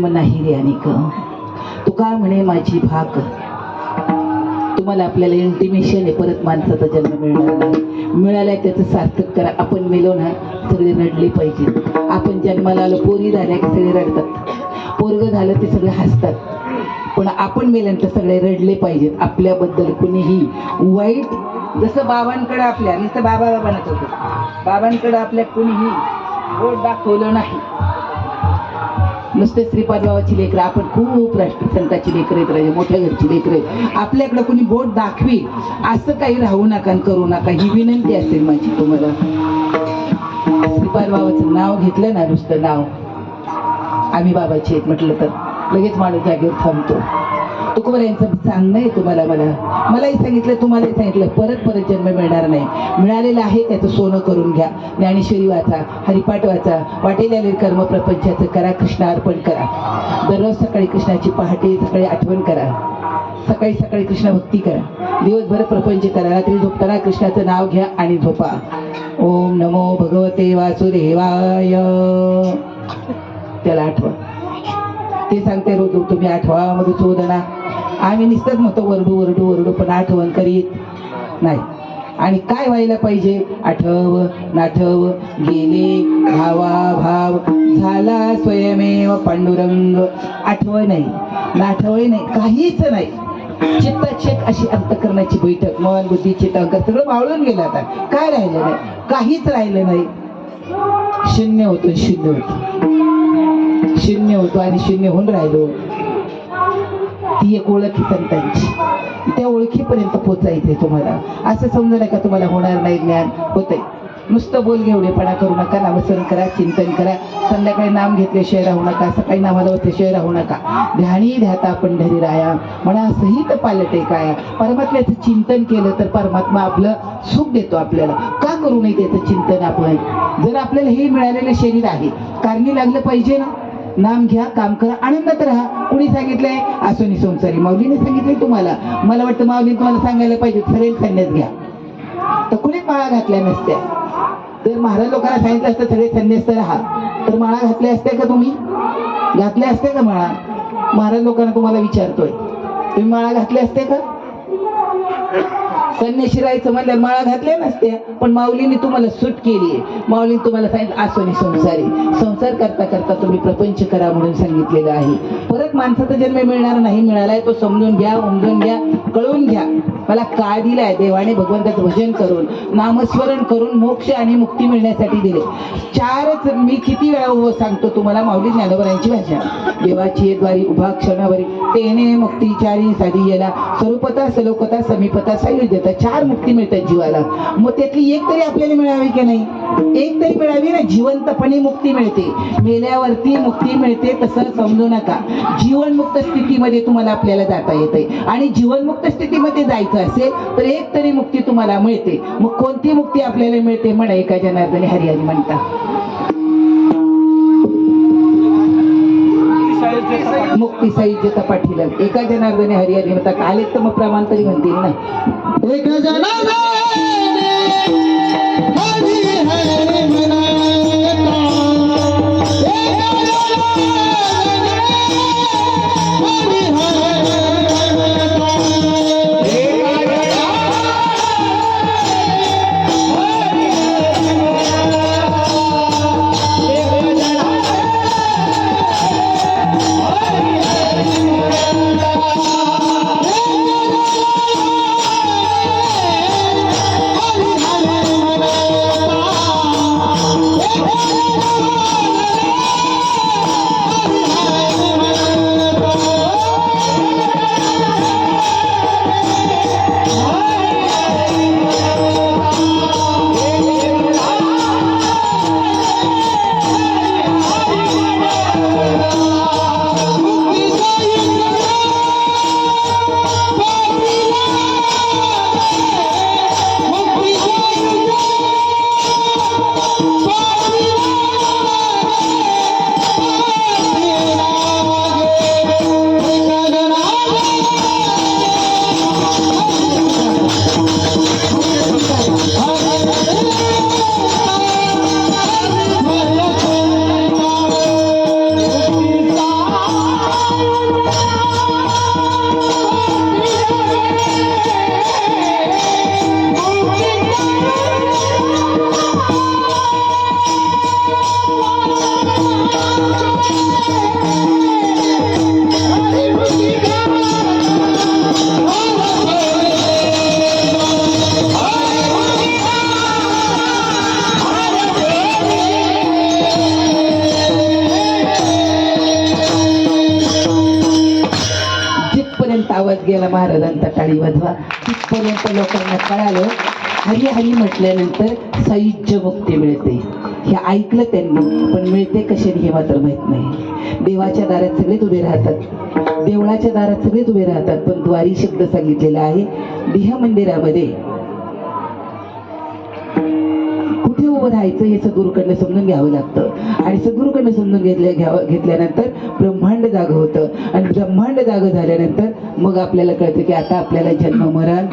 जन्म नाही रे अनिक, तुका म्हणे माझी भाक. तुम्हाला आपल्याला इंटिमेशन आहे, परत माणसाचा जन्म मिळणार नाही. मिळालाय त्याचं सार्थक करा. आपण मेलो ना सगळे रडले पाहिजे. आपण जन्माला आलो, पोरी झाल्या की सगळे रडतात, पोरग झालं ते सगळे हसतात, पण आपण मेल्यानंतर सगळे रडले पाहिजेत. आपल्याबद्दल कुणीही वाईट, जसं बाबांकडे आपल्या नुसतं बाबा बाबा म्हणत होतं, बाबांकडे आपल्या कुणीही बोट दाखवलं नाही. नुसते श्रीपाद बाबाची लेकरं, आपण खूप राष्ट्रसंताची लेकरं आहेत, राजे मोठ्या घरची लेकरं आहेत. आपल्याकडे कुणी बोट दाखवी असं काही राहू नका आणि करू नका, ही विनंती असेल माझी तुम्हाला. श्रीपाद बाबाचं नाव घेतलं ना, नुसतं नाव आम्ही बाबाचे आहेत म्हटलं तर लगेच माणूस जागेवर थांबतो. तुकोबरायांचं सांगणं आहे तुम्हाला, मलाही सांगितलं, तुम्हालाही सांगितलं, परत परत जन्म मिळणार नाही. मिळालेलं आहे त्याचं सोनं करून घ्या. ज्ञानेश्वरी वाचा, हरिपाठ वाचा, वाटेल आलेले कर्म प्रपंचाचं करा, कृष्ण अर्पण करा. दररोज सकाळी कृष्णाची पहाटे सकाळी आठवण करा, सकाळी सकाळी कृष्ण भक्ती करा, दिवसभर प्रपंच करा, रात्री झोपताना कृष्णाचं नाव घ्या आणि झोपा. ओम नमो भगवते वासुदेवाय, त्याला आठवा. ते सांगते रोज तुम्ही आठवा मधुसूदना. आम्ही नुसतंच म्हणतो वरडू वरडू वरडू, पण आठवण करीत नाही. आणि काय व्हायला पाहिजे? आठव नाठव गेले भावा भाव, झाला स्वयमेव पांडुरंग. आठव नाही, नाठवही नाही, काहीच नाही. चित्ताचेत अशी अंतकरणाची बैठक, मन बुद्धी चित्त अंकर सगळं मावळून गेलं. आता काय राहिलं नाही, काहीच राहिलं नाही. शून्य होतो, शून्य होतो, शून्य होतो आणि शून्य होऊन राहिलो. ती एक ओळख संतांची, त्या ओळखीपर्यंत पोचायचंय तुम्हाला. असं समजू नका तुम्हाला होणार नाही, ज्ञान होतंय. नुसतं बोल घेवडेपणा करू नका, नामस्मरण करा, चिंतन करा. संध्याकाळी नाम घेतल्याशिवाय राहू नका, सकाळी नामाला होत्याशिवाय राहू नका. ध्यानी ध्याता पंढरी राया, म्हणा सहित पालटे काया. परमात्म्याचं चिंतन केलं तर परमात्मा आपलं सुख देतो आपल्याला. का करू नये त्याचं चिंतन आपण? जर आपल्याला हे मिळालेलं शरीर आहे, कारणी लागलं पाहिजे ना. नाम घ्या, काम करा, आनंदात राहा. कुणी सांगितलंय? आसोनी संसारी माऊलीने सांगितलंय तुम्हाला. मला वाटतं माऊलीने तुम्हाला सांगायला पाहिजे सरेल संन्यास घ्या, तर कुणीच माळा घातल्या नसत्या. जर महाराज लोकांना सांगितलं असतं सगळे संन्यास्त राहा, तर माळा घातल्या असत्या का? तुम्ही घातल्या असत्या का माळा? महाराज लोकांना तुम्हाला विचारतोय, तुम्ही माळा घातल्या असत्या का? संन्याशी राहायचं म्हणल्या माळा घातल्या नसत्या. पण माऊलीने तुम्हाला सूट केली आहे. माऊलीने तुम्हाला सांगितलं आसोनी संसारी, संसार करता करता तुम्ही प्रपंच करा म्हणून सांगितलेलं आहे. परत माणसाचा जन्म मिळणार नाही. मिळालाय तो समजून घ्या, उमजून घ्या, कळून घ्या. मला का दिलाय? देवाने भगवंताचं भजन करून, नामस्मरण करून मोक्ष आणि मुक्ती मिळण्यासाठी दिले. चारच मी किती वेळा सांगतो तुम्हाला, माऊली ज्ञानोबरांची भाषा. देवाची द्वारी उभा क्षणावरी, तेने मुक्ती चारी साधी गेला, स्वरूपता सलोकता समीपता सायुज्यता. चार मुक्ती मिळतात जीवाला. मग त्यातली एक तरी आपल्याला मिळावी की नाही? एक तरी मिळावी ना. जिवंतपणे मुक्ती मिळते, मेल्यावरती मुक्ती मिळते तसं समजू नका. जीवनमुक्त स्थितीमध्ये तुम्हाला आपल्याला जाता येते, आणि जीवनमुक्त स्थितीमध्ये जायचं असेल तर एक तरी मुक्ती तुम्हाला मिळते. मग कोणती मुक्ती आपल्याला मिळते? म्हणा एका जनार्दनी हरिहरी म्हणता. मुक्ती सायुज्यता पाठीला एका जनार्दनी हरिहरी म्हणता. आले तर मग प्रमाण तरी म्हणतील ना. एक जनार्दनी हरी हरी म्हणता, एक जनार्दनी हरी हरी म्हणता. गेला महाराजांचा टाळी वाजवा. तिथपर्यंत लोकांना कळालं हरी हरी म्हटल्यानंतर सायुज्य मुक्ती मिळते. हे ऐकलं त्यांनी, पण मिळते कशाने हे मात्र माहीत नाही. देवाच्या दारात सगळेच उभे राहतात, देवळाच्या दारात सगळेच उभे राहतात, पण द्वारी शब्द सांगितलेला आहे. देह मंदिरामध्ये कुठे उभं राहायचं हे सद्गुरूकडनं समजून घ्यावं लागतं. आणि सद्गुरूकडनं समजून घेतल्यानंतर ब्रह्मांड जागं होतं. आणि ब्रह्मांड जागं झाल्यानंतर मग आपल्याला कळतं की आता आपल्याला जन्म मरण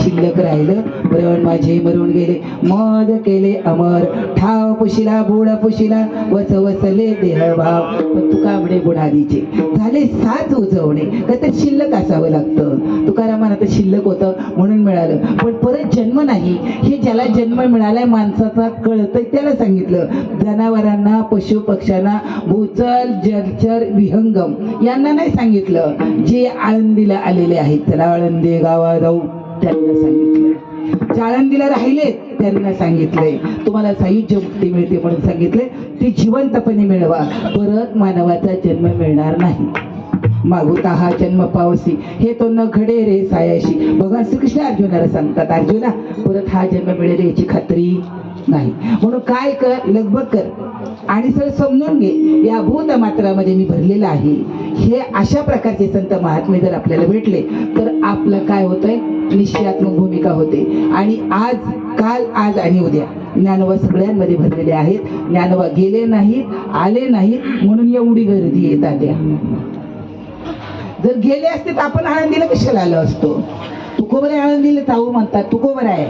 शिल्लक राहिलं. मरण माझे मरून गेले, मद केले अमर, ठाव पुशिला बुड पुशिला, वसवसले देहभाव. पण तुका म्हणे बुडादीचे झाले साच उजवणे, काहीतरी शिल्लक असावं लागतं. तुकारामांना तर शिल्लक होतं म्हणून मिळालं, पण परत जन्म नाही. हे ज्याला जन्म मिळालाय माणसाचा कळतंय त्याला सांगितलं. जनावरांना, पशु पक्ष्यांना, भूचर जलचर विहंगम यांना नाही सांगितलं. जे आळंदीला आलेले आहेत, चला आळंदी गावा जाऊ, त्यांना सांगितलं. जे आळंदीला राहिले त्यांना सांगितलंय तुम्हाला सायुज्य मुक्ती मिळते म्हणून सांगितलंय. ती जिवंतपणे मिळवा, परत मानवाचा जन्म मिळणार नाही. मागुता हा जन्म पावसी, हे तो न घडे रे सायाशी. भगवान श्रीकृष्ण अर्जुनाला सांगतात, अर्जुना परत हा जन्म मिळेल याची खात्री नाही. म्हणून काय कर, लगबग कर आणि सर समजून घे, या भूत मात्रामध्ये मी भरलेला आहे. हे अशा प्रकारचे संत महात्मे जर आपल्याला भेटले तर आपलं काय होतंय, निश्चयात्मक भूमिका होते. आणि आज, काल, आज आणि उद्या ज्ञानोबा सगळ्यांमध्ये भरलेले आहेत. ज्ञानोबा गेले नाहीत, आले नाहीत म्हणून एवढी गर्दी येतात. त्या जर गेले असते तर आपण आळंदीला कशाला आलो असतो. तुकोबराय आळंदीला जाऊ म्हणतात. तुकोबराय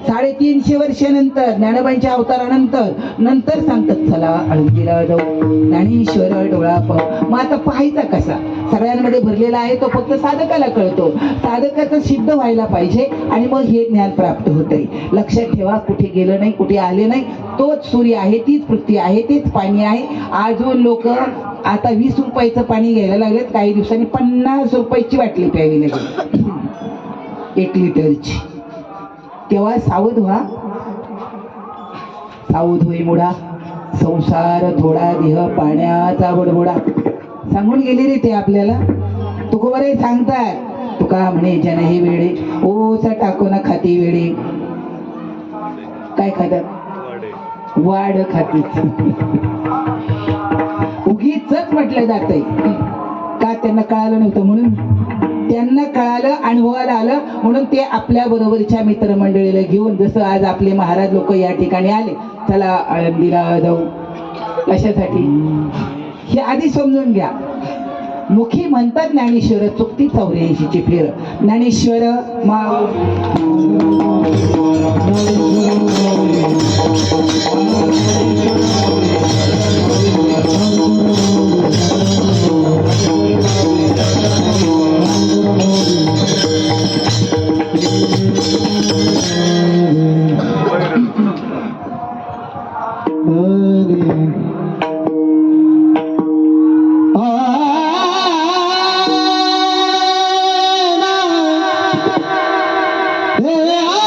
350 वर्षानंतर ज्ञानोबांच्या अवतारानंतर सांगतात चला आळंदीला जाऊ, ज्ञानेश्वर डोळा पाहू. मग आता पाहायचा कसा, सगळ्यांमध्ये भरलेला आहे तो फक्त साधकाला कळतो. साधकाचं सिद्ध व्हायला पाहिजे आणि मग हे ज्ञान प्राप्त होतंय. लक्षात ठेवा, कुठे गेलं नाही, कुठे आले नाही, तोच सूर्य आहे, तीच पृथ्वी आहे, तेच पाणी आहे. अजून लोक आता 20 रुपयाचं पाणी घ्यायला लागलेत, काही दिवसांनी 50 रुपयाची बाटली प्यावी लागेल 1 लिटरची. तेव्हा सावध व्हा. सावध होई मुडा, संसार थोडा देह पाण्याचा बडबोडा. सांगून गेले रे ते आपल्याला. तुकोबराय सांगतात, तुका म्हणे जन हे वेळे ओस टाकून खाती वेळे. काय खातात, वाढ खातीच. उगीच म्हटलं जातंय का, त्यांना कळालं नव्हतं म्हणून. त्यांना कळालं, अनुभवाला आलं म्हणून ते आपल्या बरोबरच्या मित्रमंडळीला घेऊन, जसं आज आपले महाराज लोक या ठिकाणी आले, चला आळंदीला जाऊ. कशासाठी हे आधी समजून घ्या. मुखी म्हणतात ज्ञानेश्वर, चुकती 84ची फेर. ज्ञानेश्वर Yeah.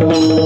रे